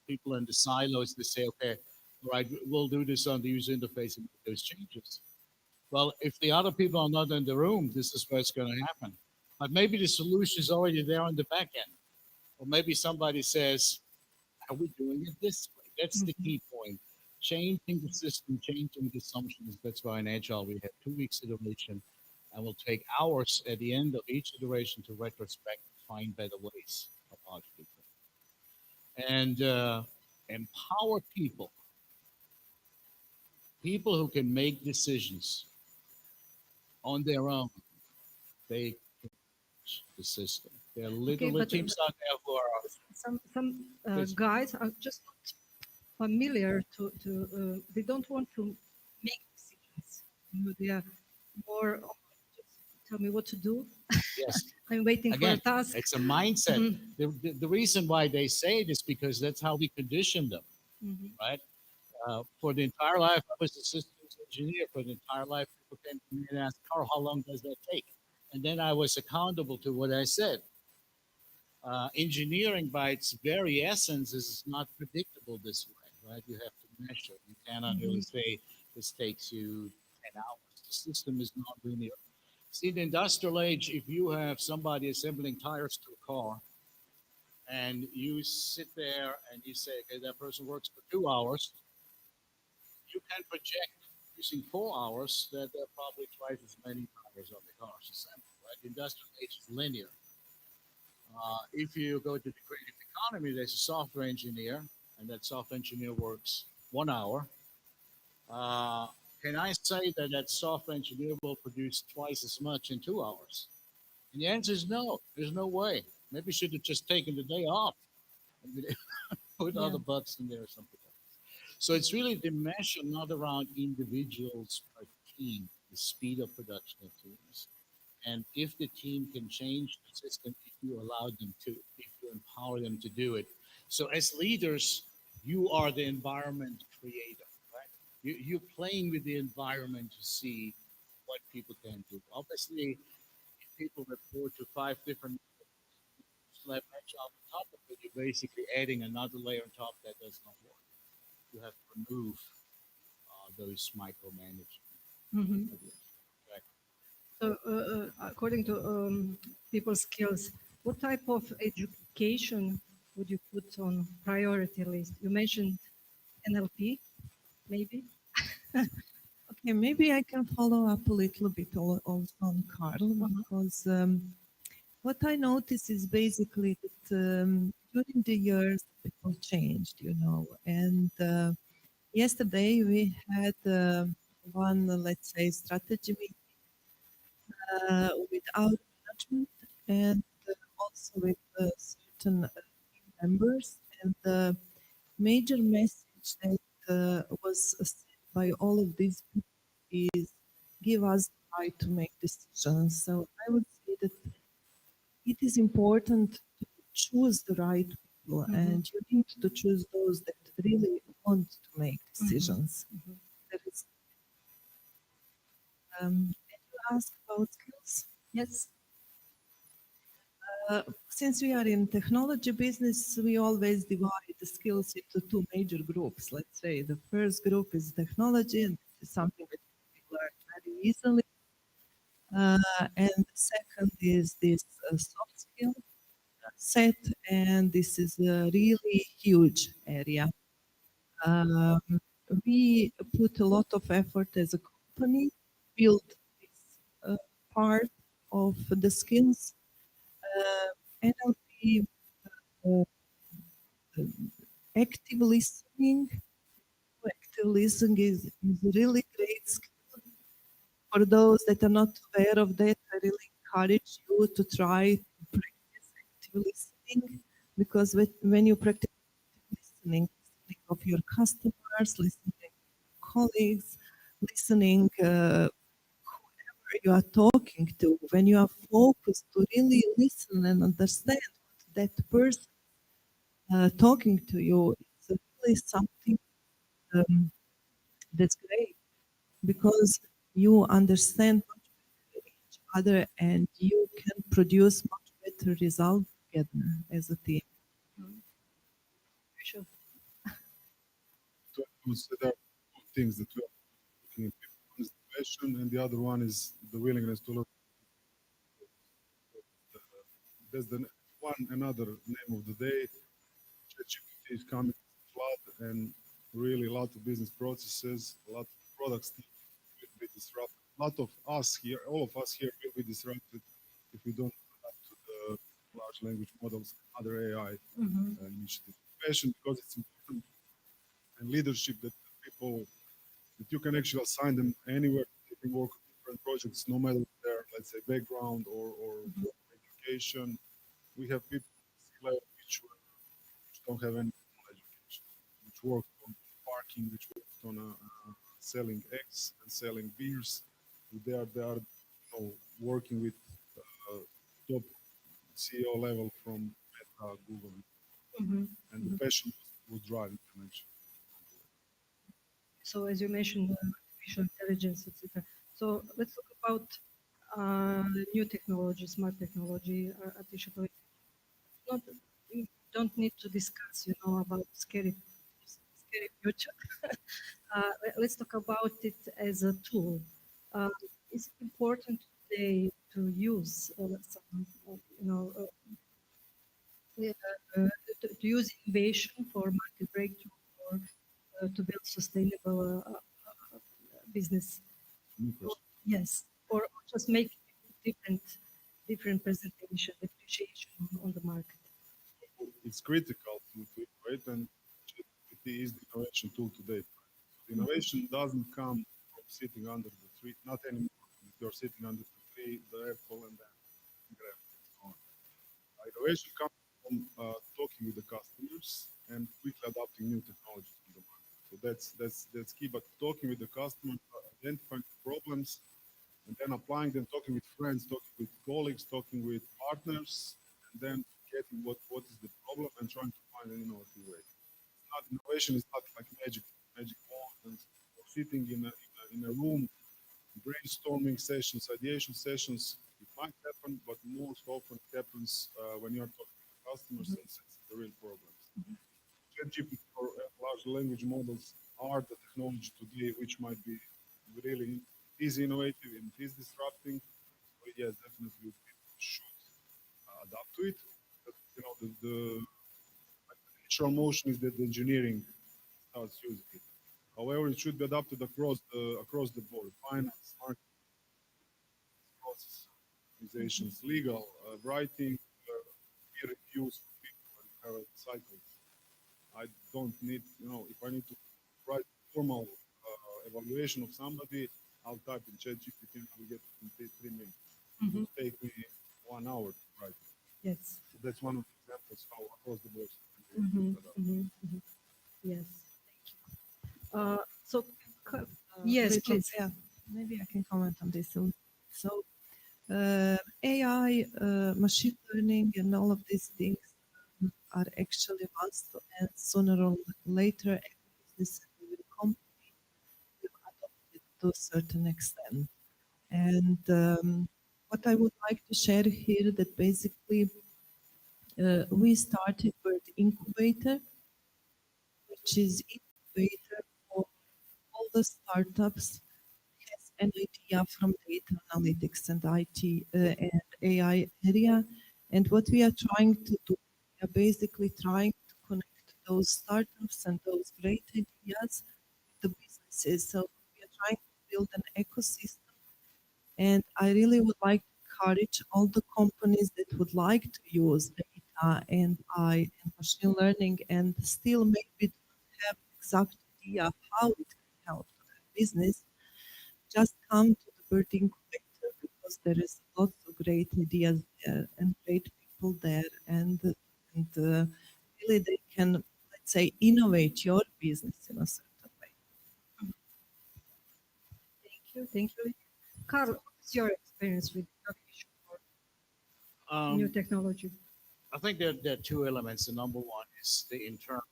people in the silos, they say, okay, all right, we'll do this on the user interface and make those changes. Well, if the other people are not in the room, this is where it's going to happen. But maybe the solution is already there on the back end. Or maybe somebody says, are we doing it this way? That's the key point. Changing the system, changing the assumptions. That's why in Agile we have 2 weeks iteration, and we'll take hours at the end of each iteration to retrospect, find better ways of how to do things. And empower people, people who can make decisions on their own. They can change the system. There are Okay, little but teams out there who are some Please. guys are just not familiar to they don't want to make decisions. You know, they are more just tell me what to do. yes. I'm waiting for a Again, task. it's a mindset. Mhm. The reason why they say it is because that's how we condition them, Mhm. right? For the entire life, I was a systems engineer. For the entire life, people came to me and asked, Carl, how long does that take? And then I was accountable to what I said. Engineering, by its very essence, is not predictable this way, right? You have to measure. You cannot really say this takes you 10 hours. The system is not linear. See, in the industrial age, if you have somebody assembling tires to a car, and you sit there and you say, okay, that person works for 2 hours, you can project using 4 hours that there are probably twice as many tires on the cars assembled, right? The industrial age is linear. If you go to the creative economy, there's a software engineer, and that software engineer works 1 hour. Uh, can I say that that software engineer will produce twice as much in 2 hours? And the answer is no. There's no way. Maybe should have just taken the day off and put Yeah. other bugs in there or something like that. So it's really the measure not around individuals per team, the speed of production of teams. And if the team can change the system, if you allow them to, if you empower them to do it. So as leaders, you are the environment creator, right? You're playing with the environment to see what people can do. Obviously, if people report to 5 different slap edge on top of it, you're basically adding another layer on top that does not work. You have to remove those micromanagement. Mhm. Right. So, according to people's skills, what type of education would you put on priority list? You mentioned NLP, maybe. Okay, maybe I can follow up a little bit also on Carl because what I notice is basically that during the years people changed, you know, and yesterday we had one, let's say, strategy meeting with our management and also with certain team members, and the major message that was said by all of these people is give us the right to make decisions. So I would say that it is important to choose the right people, and you need to choose those that really want to make decisions. That is, and you ask about skills. Yes. Since we are in technology business, we always divide the skills into two major groups. Let's say the first group is technology, and this is something that we learn very easily. And the second is this soft skill set, and this is a really huge area. Um, we put a lot of effort as a company, build this part of the skills. NLP, uh, active listening. Active listening is a really great skill. For those that are not aware of that, I really encourage you to try to practice active listening because when you practice listening, listening of your customers, listening to colleagues, listening whoever you are talking to, when you are focused to really listen and understand what that person talking to you, it's really something that's great. because you understand much better each other and you can produce much better result together as a team. Sure. To consider two things that we are looking at. One is the passion, and the other one is the willingness to learn. That's the one another name of the day. ChatGPT is coming as a flood, and really a lot of business processes, a lot of products will be disrupted. A lot of us here, all of us here, will be disrupted if we don't adapt to the large language models, other AI initiatives. Passion, because it's important, and leadership, that people, that you can actually assign them anywhere. They can work on different projects, no matter their, let's say, background or education. We have people which don't have any formal education, which work on parking, which worked on selling eggs and selling beers. They are working with top CEO level from Meta, Google, and the passion was driving them actually. So as you mentioned, artificial intelligence, etc. So let's talk about new technology, smart technology, artificial intelligence. Not, we don't need to discuss, about scary future. Let's talk about it as a tool. Uh, is it important today to use some, yeah, to use innovation for market breakthrough or to build sustainable business? New question. Yes, or just make different presentation, differentiation on the market. It's critical to innovate, and ChatGPT is the innovation tool today. The innovation doesn't come from sitting under the tree, not anymore. If you're sitting under the tree, the apple, and then grab it. So on. Innovation comes from talking with the customers and quickly adopting new technologies in the market. So that's key. But talking with the customer, identifying the problems, and then applying them, talking with friends, talking with colleagues, talking with partners, and then getting what is the problem and trying to find an innovative way. Not innovation is not like magic wand and or sitting in a room, brainstorming sessions, ideation sessions. It might happen, but most often it happens when you are talking to customers and sensing the real problems. ChatGPT or large language models are the technology today which might be really is innovative and is disrupting. So yes, definitely people should adapt to it. But, the natural motion is that the engineering starts using it. However, it should be adapted across the board: finance, marketing, process, organizations, legal, writing, peer reviews for people and have cycles. I don't need, if I need to write formal evaluation of somebody, I'll type in ChatGPT and I'll get it in 3 minutes. It will take me 1 hour to write it. Yes. So that's one of the examples how across the board. Yes. So, yes, Rachel, please. yeah, maybe I can comment on this. So AI, machine learning, and all of these things are actually must, and sooner or later, every business and every company will adopt it to a certain extent. And what I would like to share here that basically we started with incubator, which is incubator for all the startups has an idea from data analytics and IT and AI area. And what we are trying to do, we are basically trying to connect those startups and those great ideas with the businesses. So we are trying to build an ecosystem. And I really would like to encourage all the companies that would like to use data and AI and machine learning and still maybe don't have exact idea how it can help to their business, just come to the bird incubator because there is lots of great ideas there and great people there, and really they can, let's say, innovate your business in a certain way. Thank you. Carl, what's your experience with innovation or new Um, technology? I think there are two elements. The number one is the internal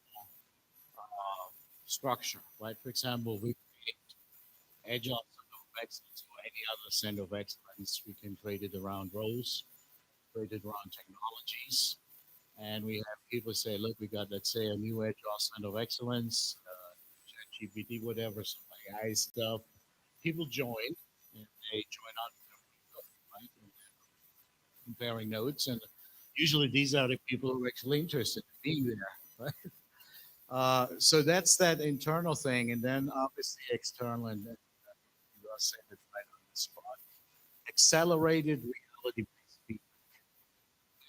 structure, right? For example, we create agile center of excellence or any other center of excellence. We can create it around roles, create it around technologies. And we have people say, look, we got, let's say, a new agile center of excellence, GPT, whatever, some AI stuff. People join, and they join on right? And comparing notes. And usually these are the people who are actually interested in being there. Right? So that's that internal thing. And then obviously external, and then you are saying it right on the spot. Accelerated reality based feedback.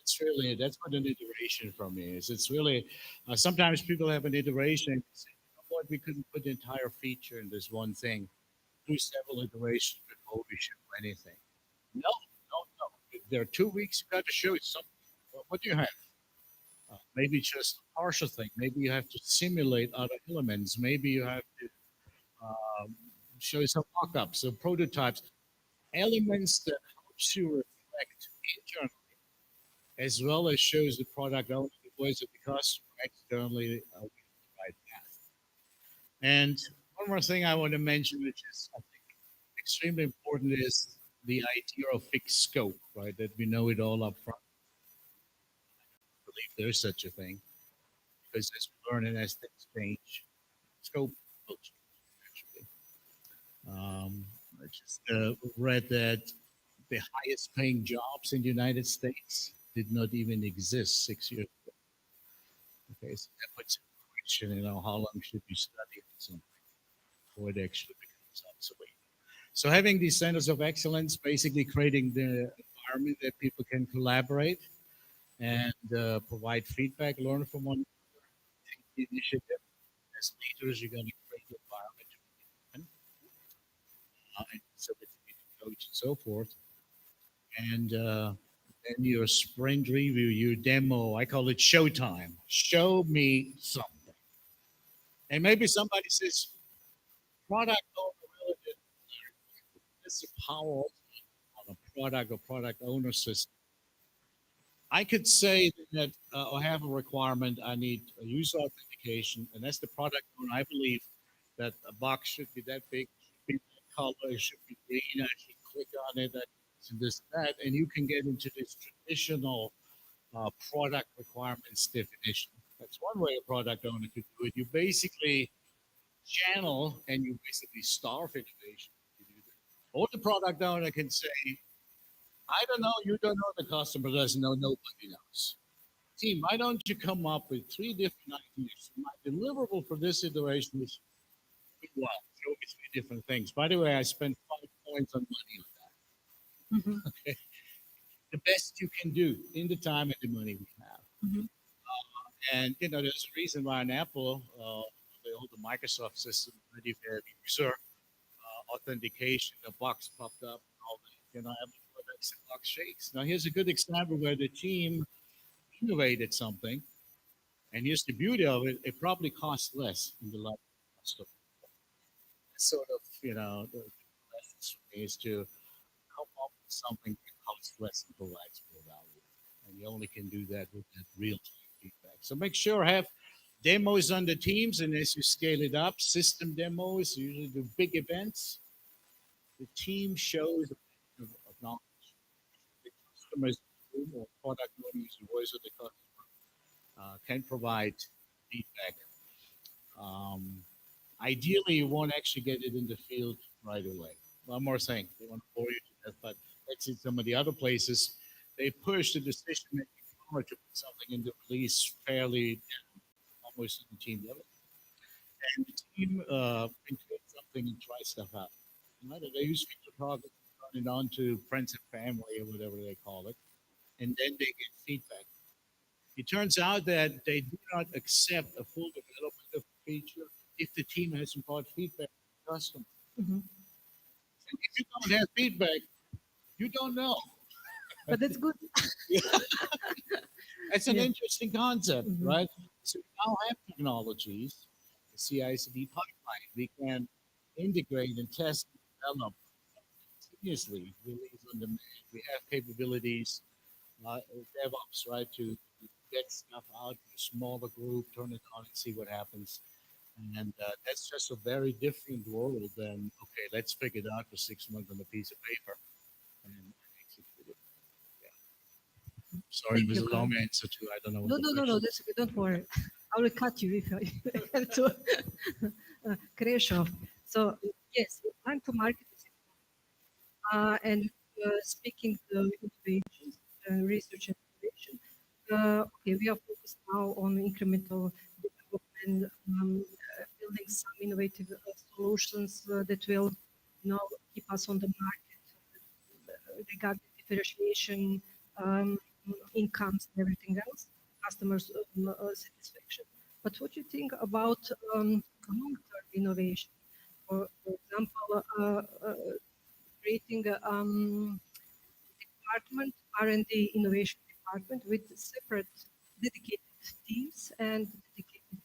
It's really, that's what an iteration from me is. It's really, sometimes people have an iteration and say, you know what, we couldn't put the entire feature in this one thing. Do several iterations before we show anything. No, no. There are 2 weeks, you got to show something. What do you have? Maybe just a partial thing. Maybe you have to simulate other elements. Maybe you have to um, show some mock-ups or prototypes, elements that helps you reflect internally as well as shows the product owner, the voice of the customer externally with the right path. And one more thing I want to mention, which is I think extremely important, is the idea of fixed scope, right? That we know it all up front. I believe there's such a thing because as we learn and as things change, scope will change actually. I just read that the highest paying jobs in the United States did not even exist 6 years ago. Okay, so that puts in question, how long should you study something before it actually becomes obsolete? So having these centers of excellence, basically creating the environment that people can collaborate and provide feedback, learn from one another, take the initiative. As leaders, you're going to create the environment to happen, and so that you can coach and so forth. And then your sprint review, your demo, I call it showtime. Show me something. And maybe somebody says, product owner really this is power on a product or product owner system. I could say that I have a requirement. I need a user authentication, and that's the product owner. I believe that a box should be that big, should be that color, it should be green. I should click on it, and this, that, and you can get into this traditional product requirements definition. That's one way a product owner could do it. You basically channel and you basically starve innovation. Or the product owner can say, I don't know, you don't know, the customer doesn't know, nobody knows. Team, why don't you come up with 3 different ideas? My deliverable for this iteration is, well, show me 3 different things. By the way, I spent 5 points on money on that. Okay. The best you can do in the time and the money we have. And there's a reason why in Apple, the older Microsoft system, that if you have user authentication, the box popped up, and all that, Apple products and box shakes. Now here's a good example where the team innovated something, and here's the beauty of it: it probably costs less in the life cost of sort of, the lessons for me is to come up with something that costs less and provides more value. And you only can do that with that real time feedback. So make sure have demos on the teams, and as you scale it up, system demos, usually do big events. The team shows of knowledge. The customers or product owners, the voice of the customer, can provide feedback. Um, Ideally, you won't actually get it in the field right away. One more thing, they want to bore you to death, but let's see some of the other places. They push the decision making forward to put something in the release fairly almost at the team level. And the team can create something and try stuff out. Right? They use feature targets, turn it on to friends and family or whatever they call it, and then they get feedback. It turns out that they do not accept a full development of a feature if the team hasn't brought feedback from the customer. And if you don't have feedback, you don't know. But that's good. It's an Yeah. interesting concept, right? So we now have technologies, the CI/CD pipeline. We can integrate and test and develop continuously, release on demand. We have capabilities, DevOps, right, to get stuff out to a smaller group, turn it on, and see what happens. And that's just a very different world than, okay, let's figure it out for 6 months on a piece of paper and execute it. Yeah. Sorry, it Thank was you, a Carl. long answer to, I don't know what No, the no, no, no, question. that's okay. Don't worry. I will cut you if I have to. Krešo. So, yes, time to market is and speaking the innovations, research and innovation. Okay, we are focused now on incremental development, building some innovative solutions that will, keep us on the market regarding differentiation, um, incomes, and everything else, customers' satisfaction. But what do you think about long-term innovation? For example, creating a department, R&D innovation department with separate dedicated teams and dedicated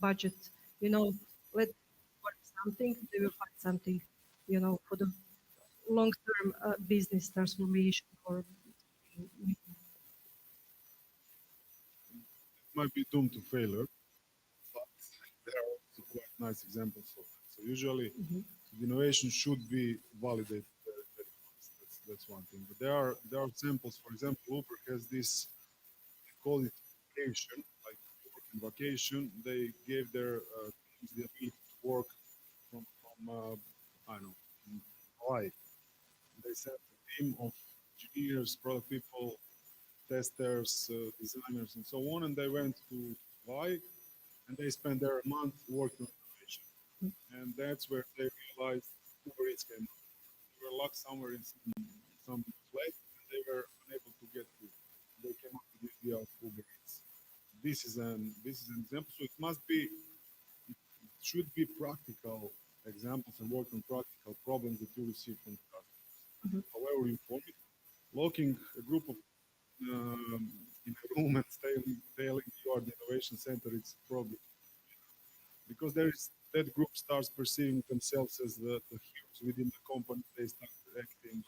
budget. You know, let work something, they will find something, for the long-term business transformation or Might be doomed to failure, but there are also quite nice examples of it. So usually, the innovation should be validated very fast. That's one thing. But there are examples. For example, Uber has this, they call it vacation, like you work in vacation. They gave their teams the ability to work from I don't know, from Hawaii. They sent a team of engineers, product people, testers, designers, and so on, and they went to Hawaii and they spent there a month working on innovation. And that's where they realized Uber Eats came up. They were locked somewhere in some place, and they were unable to get food. They came up with the idea of Uber Eats. This is an example. So it should be practical examples and work on practical problems that you receive from the customers. However, you form it, locking a group of in a room and telling you are the innovation center, it's probably because there is that group starts perceiving themselves as the heroes within the company. They start acting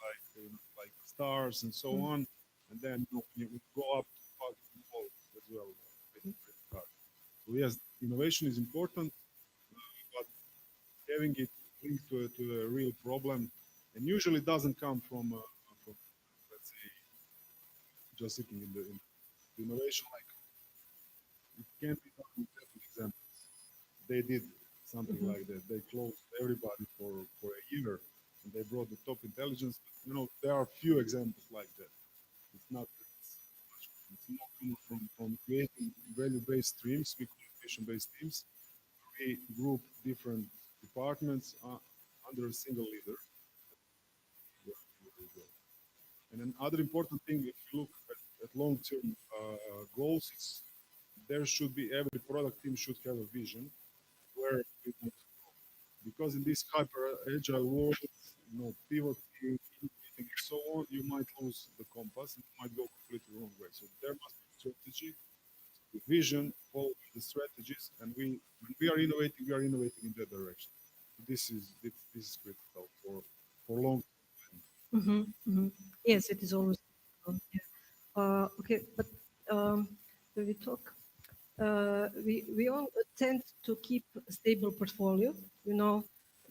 like stars and so on. And then you go up to public involvement as well. Pretty hard. So yes, innovation is important, but having it linked to a real problem, and usually doesn't come from let's say just sitting in the innovation. Like it can be done with different examples. They did something like that. They closed everybody for a year, and they brought the top intelligence. There are few examples like that. It's not. It's more common from creating value-based streams. We call it mission-based teams. We group different departments under a single leader. And another important thing, if you look at long-term goals, is there should be every product team should have a vision where we want to go. Because in this hyper agile world, pivoting, innovating, and so on, you might lose the compass and you might go completely wrong way. So there must be strategy, vision, follow the strategies, and when we are innovating, we are innovating in that direction. This is critical for long. yes, it is always. Yeah. Okay, but when we talk, we all tend to keep a stable portfolio.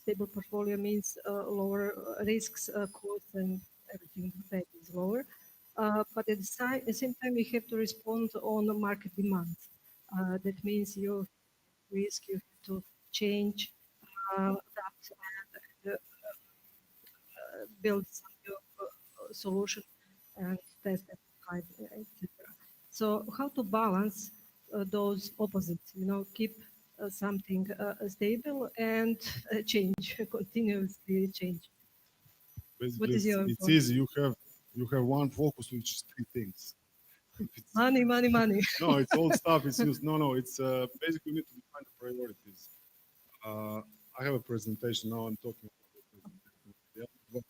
Stable portfolio means lower risks, costs, and everything that is lower. But at the same time, we have to respond on the market demand. That means you risk, you have to change, adapt, and build some new solution and test that kind, etc. So how to balance those opposites? Keep something stable and change, continuously change. What Basically, is your it's point? easy. You have one focus, which is three things. If it's, Money, money, money. no, it's old stuff. It's used. No. It's basically you need to define the priorities. I have a presentation now. I'm talking about the presentation. Yeah, but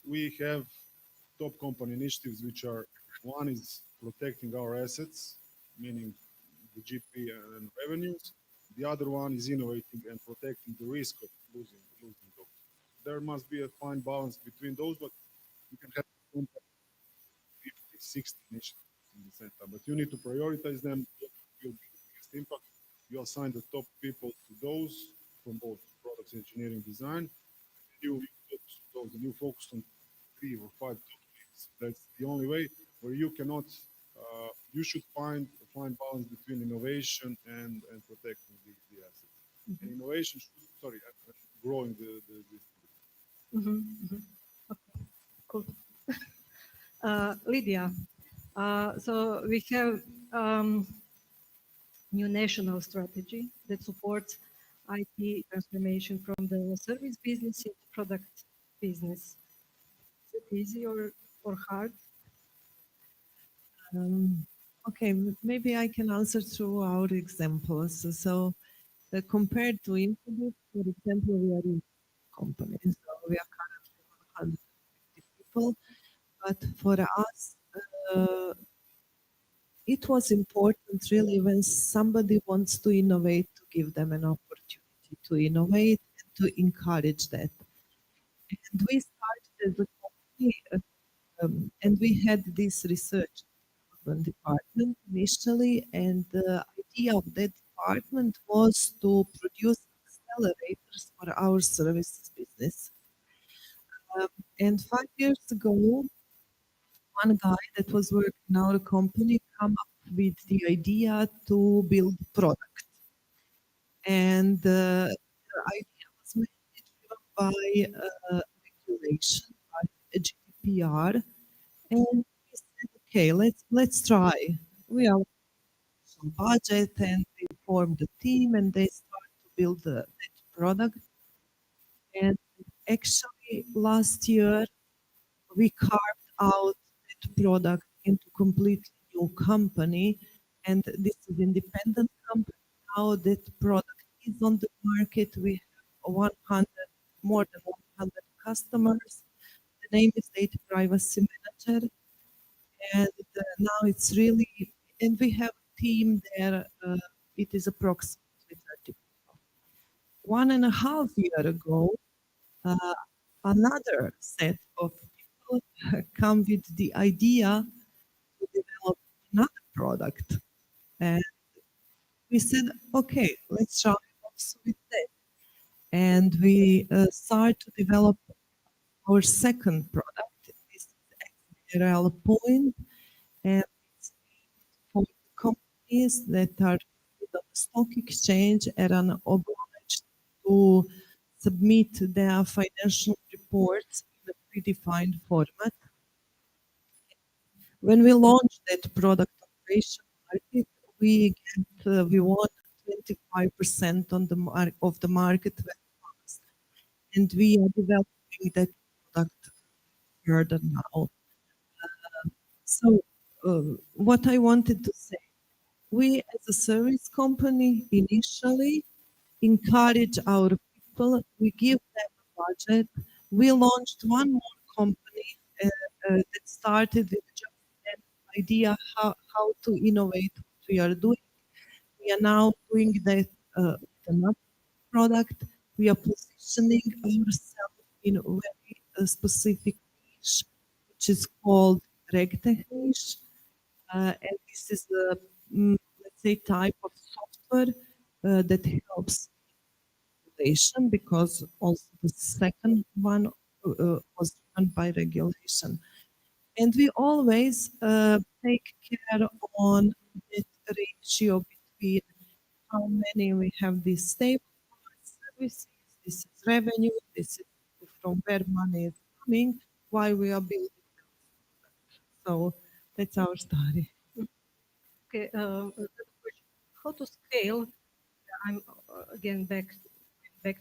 we have top company initiatives, which are one is protecting our assets, meaning the GP and revenues. The other one is innovating and protecting the risk of losing those. There must be a fine balance between those, but you can have 50, 60 initiatives in the same time. But you need to prioritize them. What will be the biggest impact? you assign the top people to those from both products, engineering, design. You focus on those, and you focus on 3 or 5 top leads. That's the only way where you cannot. You should find balance between innovation and protecting the assets. And innovation should, sorry, growing the Mhm, mhm. Okay, cool. Lydia, so we have new national strategy that supports IT transformation from the service business into product business. Is it easy or hard? Um, okay, maybe I can answer through our examples. So, compared to Infobip, for example, we are in company, so we are currently 150 people. But for us, uh, it was important really when somebody wants to innovate to give them an opportunity to innovate and to encourage that. And we started as a company, and we had this research department initially, and the idea of that department was to produce accelerators for our services business. Um, and 5 years ago, one guy that was working in our company come up with the idea to build product. And the idea was mainly driven by regulation, by GDPR. And we said, okay, let's try. We have some budget, and they formed a team, and they start to build that product. And actually, last year we carved out that product into completely new company, and this is independent company now. That product is on the market. We have 100, more than 100 customers. The name is Data Privacy Manager, and now it's really, and we have a team there. It is approximately 30 people. 1.5 years ago, uh, another set of people come with the idea to develop another product. And we said, okay, let's try also with that. And we start to develop our second product. This is XBRL Point, and it's for companies that are listed on the stock exchange and are obliged to submit their financial reports in a predefined format. When we launched that product on Asian market, we won 25% on of the market very fast, and we are developing that product further now. So, what I wanted to say, we as a service company initially encourage our people, we give them a budget. We launched one more company that started with just an idea how to innovate what we are doing. We are now doing that with another product. We are positioning ourselves in a very specific niche, which is called RegTech niche. And this is a, let's say, type of software that helps regulation, because also the second one was driven by regulation. And we always take care on that ratio between how many we have these stable services, this is revenue, this is from where money is coming, why we are building. So that's our story. Okay, another question. How to scale? I'm again back to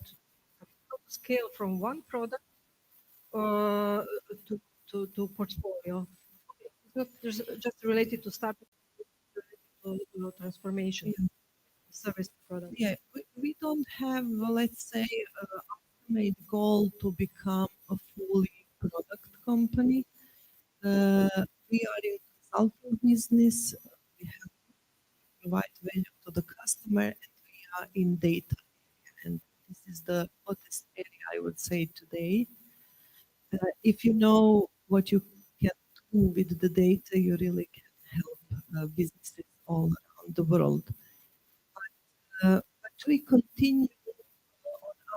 how to scale from one product uh, to, to portfolio. It's not just related to startup, it's related to transformation, Yeah. service product. Yeah, we don't have, let's say, a ultimate goal to become a fully product company. We are in consulting business. We have to provide value to the customer, and we are in data. And this is the hottest area, I would say, today. If you know what you can do with the data, you really can help businesses all around the world. But we continue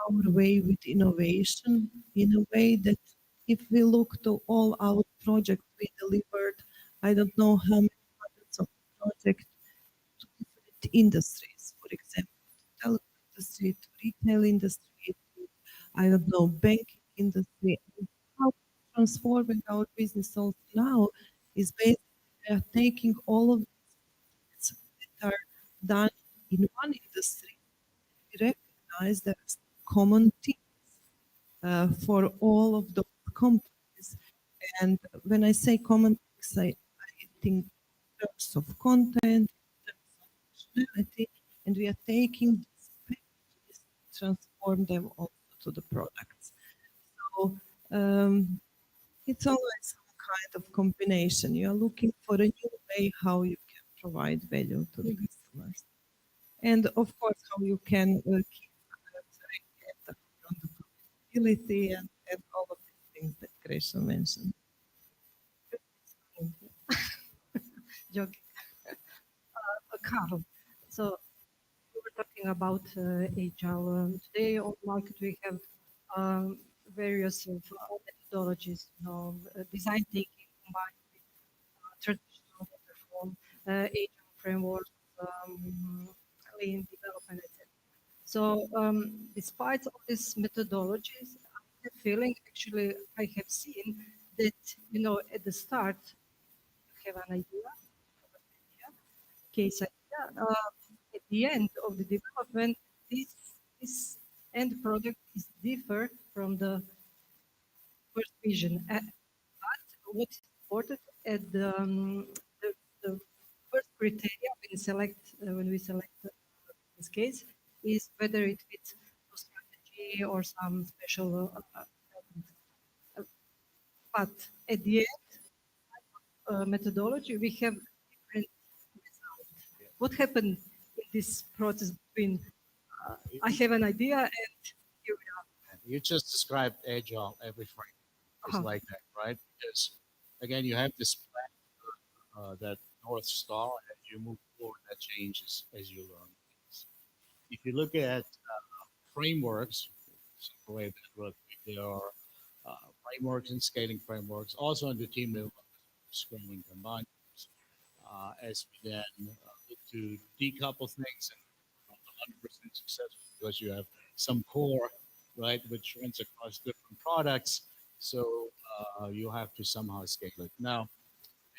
on our way with innovation in a way that if we look to all our projects we delivered, I don't know how many hundreds of projects to different industries, for example, to telecom industry, to retail industry, to, I don't know, banking industry. And how transforming our business also now is basically we are taking all of these that are done in one industry. We recognize there are some common themes for all of those companies. And when I say common things, I think in terms of content, in terms of functionality, and we are taking these packages, transform them also to the products. So it's always some kind of combination. You are looking for a new way how you can provide value to the customers. And of course, how you can keep track on the profitability and all of these things that Gresha mentioned. Joking. Carl, so we were talking about agile. Today on the market we have various methodologies, design thinking combined with traditional waterfall, agile frameworks, lean development, etc. So, despite all these methodologies, I have a feeling actually I have seen that at the start you have an idea, case idea. At the end of the development, this end product is different from the first vision. But what is important at the first criteria when we select this case is whether it fits to strategy or some special uh, but at the end methodology we have different results. What happened in this process between I have an idea and here we are? You just described agile every frame. It's Uh-huh. like that, right? Because again, you have this plan, that North Star, and as you move forward, that changes as you learn things. If you look at frameworks, separate that real quick, there are frameworks and scaling frameworks. Also on the team level, scaling combined. As we then look to decouple things and not 100% successful because you have some core, right, which runs across different products. So you have to somehow scale it. Now,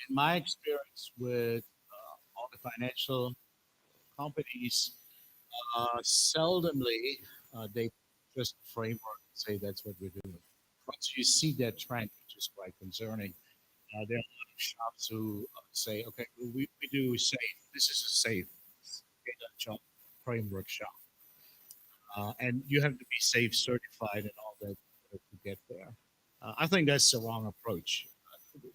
in my experience with all the financial companies, seldomly they just framework and say that's what we're doing. Once you see that trend, which is quite concerning, there are a lot of shops who say, okay, we do safe. This is a safe data shop, framework shop. And you have to be safe certified and all that to get there. I think that's the wrong approach.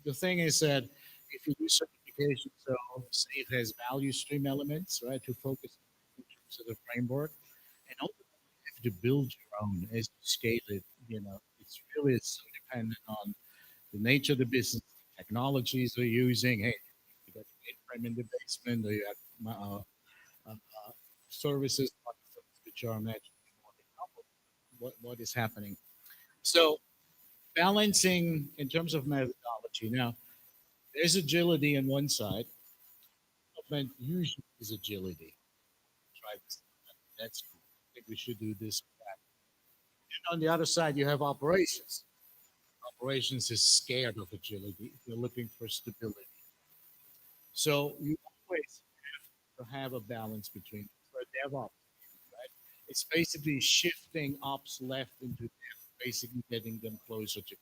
The thing is that if you do certification, so safe has value stream elements, right, to focus in terms of the framework, and ultimately you have to build your own as you scale it. It's really so dependent on the nature of the business, the technologies they're using. Hey, you got mainframe in the basement, or you have services which are naturally more decoupled. What is happening? So balancing in terms of methodology. Now, there's agility on one side. Development usually is agility. Try this. That's cool. I think we should do this or that. And on the other side, you have operations. Operations is scared of agility. They're looking for stability. So you always have to have a balance between for DevOps, right? It's basically shifting ops left into dev, basically getting them closer together.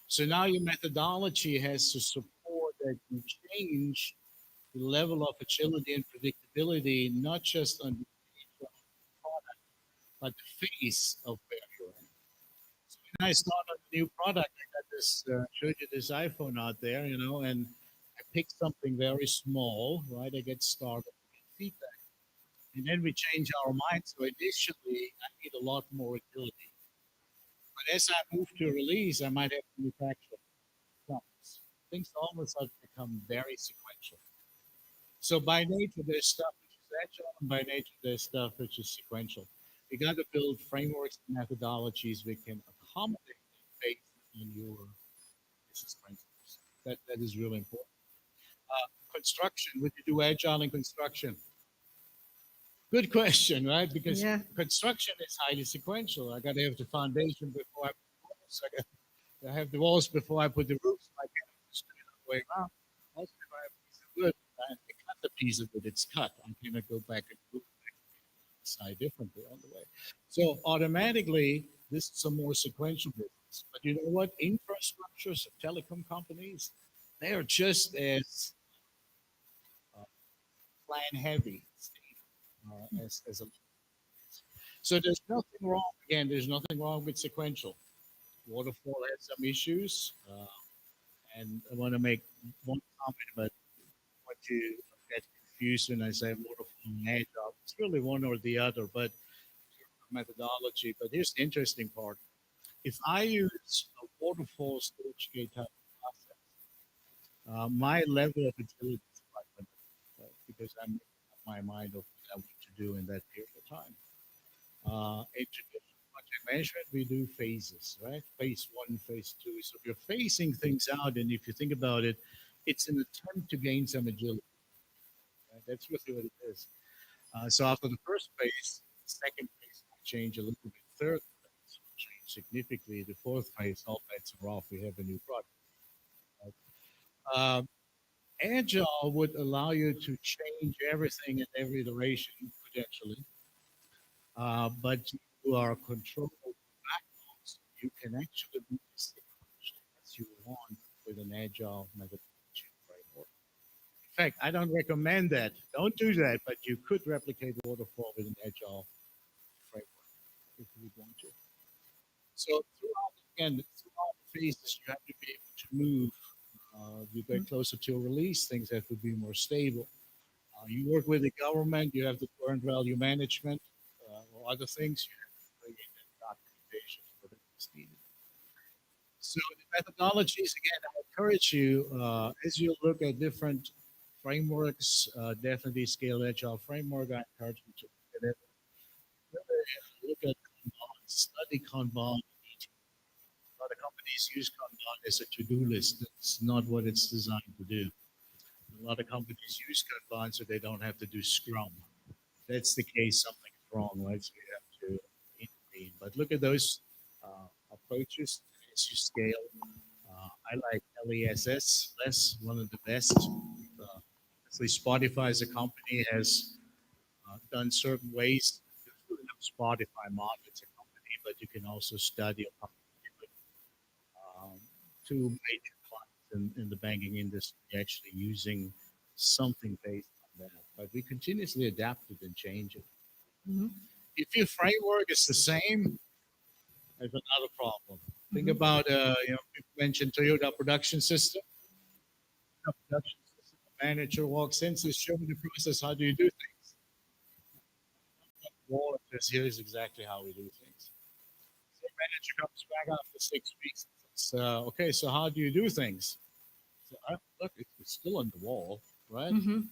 So now your methodology has to support that you change the level of agility and predictability, not just on the nature of the product, but the phase of where you're in. So when I start on a new product, I got this, showed you this iPhone out there, and I picked something very small, right? I get started, get feedback. And then we change our mind. So initially, I need a lot more agility. But as I move to release, I might have to refactor things. Things almost have become very sequential. So by nature, there's stuff which is agile, and by nature, there's stuff which is sequential. We got to build frameworks and methodologies we can accommodate based on your business principles. That is really important. Construction, would you do agile in construction? Good question, right? Because Yeah. construction is highly sequential. I got to have the foundation before I put the walls. I got to have the walls before I put the roofs. I can't just do it all the way around. Also, if I have a piece of wood, I cut the piece of wood, it's cut. I cannot go back and move the side differently on the way. So automatically, this is a more sequential business. But you know what? Infrastructures of telecom companies, they are just as plan heavy as a. So there's nothing wrong. Again, there's nothing wrong with sequential. Waterfall has some issues, and I want to make one comment about what you get confused when I say waterfall and agile. It's really one or the other, but methodology. But here's the interesting part: if I use a waterfall stage gate type of process, my level of agility is quite limited, right? Because I'm making up my mind of what I want to do in that period of time. In traditional project management, we do phases, right? Phase one, phase two. So if you're phasing things out, and if you think about it, it's an attempt to gain some agility. Right? That's really what it is. So after the first phase, the second phase will change a little bit. Third phase will change significantly. The fourth phase, all bets are off. We have a new product. Right? Agile would allow you to change everything in every iteration potentially, but you are controlled backwards. You can actually move sequentially as you want with an agile methodology framework. In fact, I don't recommend that. Don't do that, but you could replicate waterfall with an agile framework if you want to. So throughout the phases, you have to be able to move. You get closer to a release, things have to be more stable. You work with the government, you have the current value management or other things. You have to bring in the documentation for is needed. So the methodologies, again, I encourage you as you look at different frameworks, definitely Scale Agile framework. I encourage you to look at it. Really look at Kanban, study Kanban. A lot of companies use Kanban as a to-do list. That's not what it's designed to do. A lot of companies use Kanban so they don't have to do Scrum. If that's the case, something is wrong, right? So you have to intervene. But look at those approaches as you scale. I like LESS, less one of the best. Obviously, Spotify as a company has done certain ways. There's really no Spotify model as a company, but you can also study a company with two major clients in the banking industry actually using something based on that. But we continuously adapt it and change it. Mhm. If your framework is the same, there's another problem. Think about, people mentioned Toyota production system. The production system manager walks in, says, show me the process. How do you do things? Wall and says, here's exactly how we do things. So the manager comes back after 6 weeks and says, okay, so how do you do things? So, look, it's still on the wall, right? Mhm.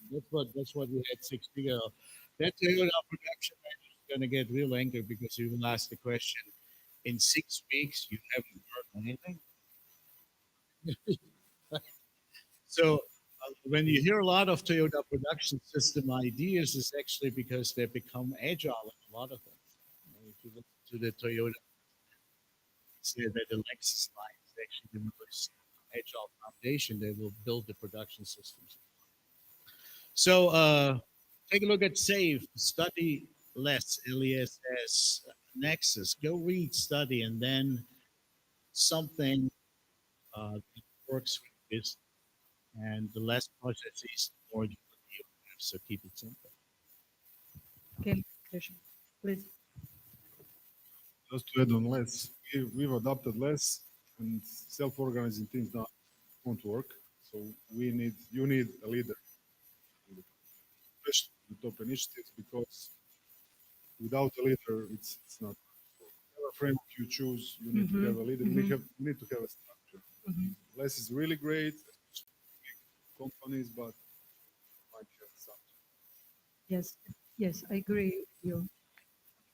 That's what we had 6 weeks ago. That Toyota production manager is going to get real angry because he will ask the question, in 6 weeks, you haven't learned anything? So when you hear a lot of Toyota production system ideas, it's actually because they become agile in a lot of things. If you look to the Toyota, say that the Lexus line is actually the most agile foundation. They will build the production systems. So take a look at SAVE, study less, LESS, Nexus. Go read, study, and then something that works with this. And the less processes, the more agility you have. So keep it simple. Okay, Krishan, please. Just to add on less, we've adopted less, and self-organizing teams won't work. So you need a leader, especially the top initiatives, because without a leader, it's not. Whatever framework you choose, you need to have a leader. You need to have a structure. Less is really great, especially for big companies, but might have something. Yes, yes, I agree with you.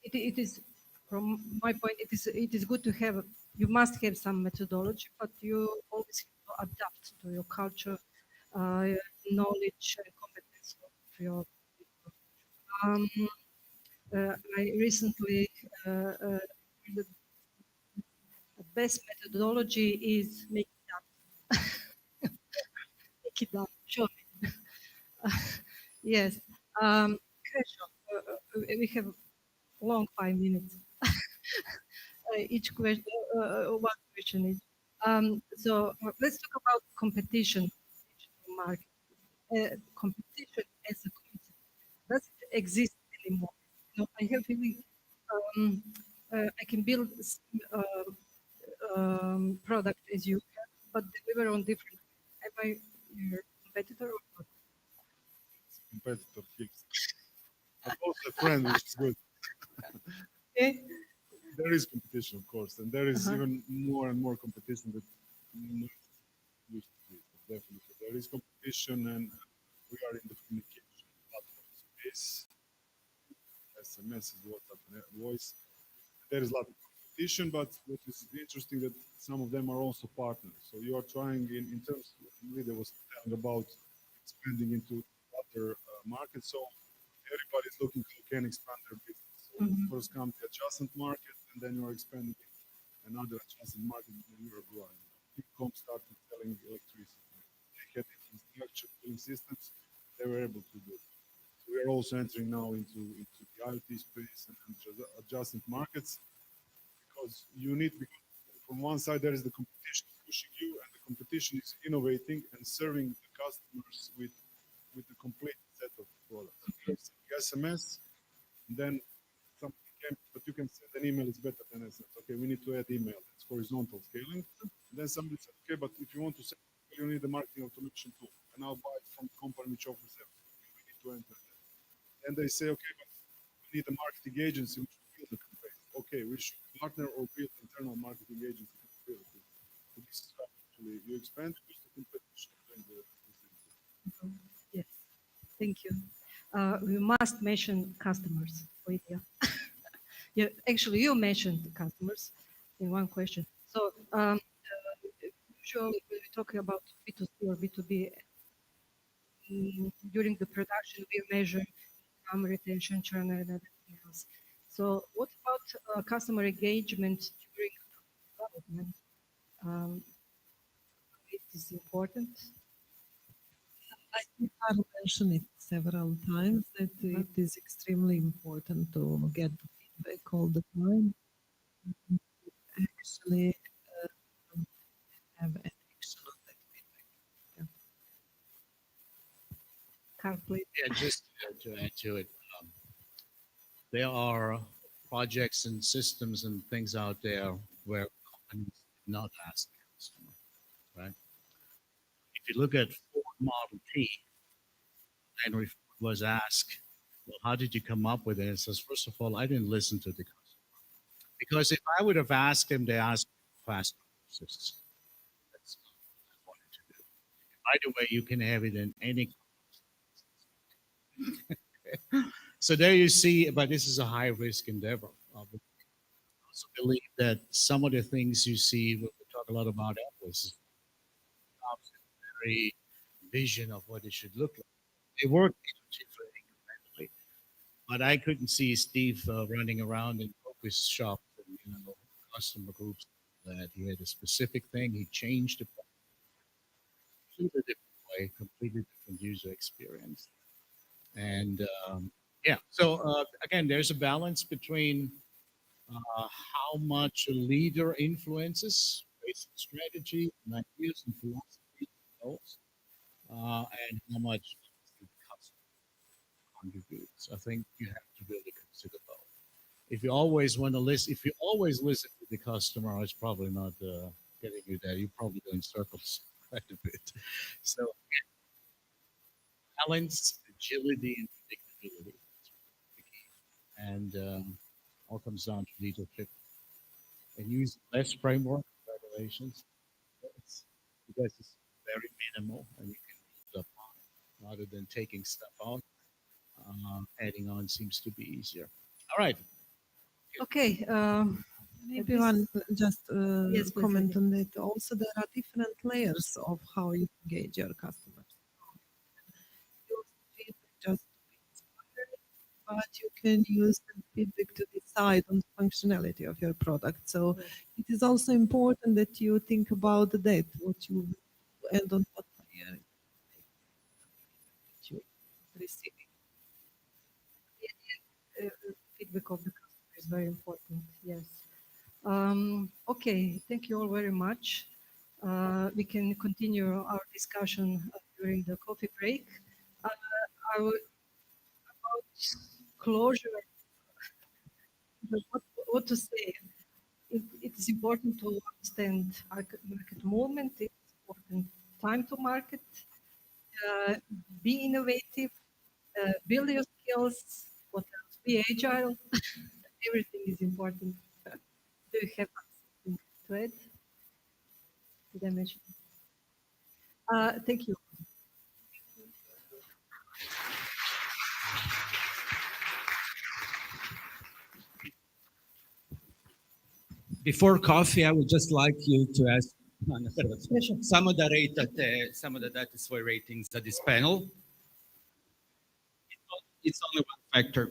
It is, from my point, it is good to have, you must have some methodology, but you always have to adapt to your culture, uh, knowledge and competence of your people. Um, I recently learned that the best methodology is make it up. Make it up. Sure. Yes. Question. We have long 5 minutes. Each question, one question each. Let's talk about competition, digital market. Competition as a concept, does it exist anymore? I have feeling um, I can build product as you can, but deliver on different. Am I your competitor or not? Competitor fixed, but also a friend, which is good. Okay. There is competition, of course, and there is Uh-huh. even more and more competition that not used to be. Definitely, there is competition, and we are in the communication platform space. SMS, WhatsApp, and voice. There is a lot of competition, but what is interesting that some of them are also partners. So you are trying in terms, Lydia was telling about expanding into other markets. So everybody is looking who can expand their business. So Mhm. first comes the adjacent market, and then you are expanding another adjacent market in Uruguay. Ecom started selling electricity. They had infrastructure cooling systems. They were able to do it. So we are also entering now into the IoT space and adjacent markets because you need, because from one side there is the competition pushing you, and the competition is innovating and serving the customers with the complete set of products. You're sending SMS, and then something came, but you can send an email, it's better than SMS. Okay, we need to add email. It's horizontal scaling. And then somebody said, okay, but if you want to send, you need a marketing automation tool. And I'll buy it from the company which offers everything. We need to enter that. And they say, okay, but we need a marketing agency which will build the campaign. Okay, we should partner or build internal marketing agency to build it. So this is how actually you expand because the competition doing the same thing. Yes. Thank you. We must mention customers, Lydia. Yeah, actually, you mentioned the customers in one question. Usually when we talk about B2C or B2B, during the production, we measure retention, churn, and everything else. So, what about customer engagement during development? Um, it is important. I think I mentioned it several times that it is extremely important to get the feedback all the time. Actually, have an action on that feedback. Yeah. Carl, please. Yeah, just to add to it, um, there are projects and systems and things out there where companies did not ask the customer, right? If you look at Ford Model T, Henry Ford was asked, well, how did you come up with it? It says, first of all, I didn't listen to the customer. Because if I would have asked him, they asked me for fast courses. That's not what I wanted to do. By the way, you can have it in any. So there you see, but this is a high risk endeavor. But I also believe that some of the things you see, when we talk a lot about Apple, is very vision of what it should look like. They work independently, but I couldn't see Steve running around in focus shops and customer groups. That he had a specific thing, he changed it completely different way, completely different user experience, and yeah. So again, there's a balance between how much a leader influences based on strategy and ideas and philosophy and goals, and how much the customer contributes. I think you have to really consider both. If you always want to listen, if you always listen to the customer, it's probably not getting you there. You're probably going circles quite a bit. So balance, agility, and predictability. The key. And all comes down to leadership and use less framework regulations because it's very minimal and you can build up on it rather than taking stuff out. adding on seems to be easier. All right. Okay. Maybe this- one just Yes, please, comment Heidi. on that. Also, there are different layers of how you engage your customers. Use feedback just to inspire, but you can use the feedback to decide on the functionality of your product. So it is also important that you think about that, what you do and on what layer that you receiving. Feedback of the customer is very important. Yes. Okay. Thank you all very much. We can continue our discussion during the coffee break. I will, about closure. What to say? It is important to understand market movement. It's important time to market. Be innovative. Build your skills. What else? Be agile. Everything is important. Do you have something to add? Did I mention? Thank you. Before coffee, I would just like you to ask samo da date svoje ratings za this panel. It's only one factor.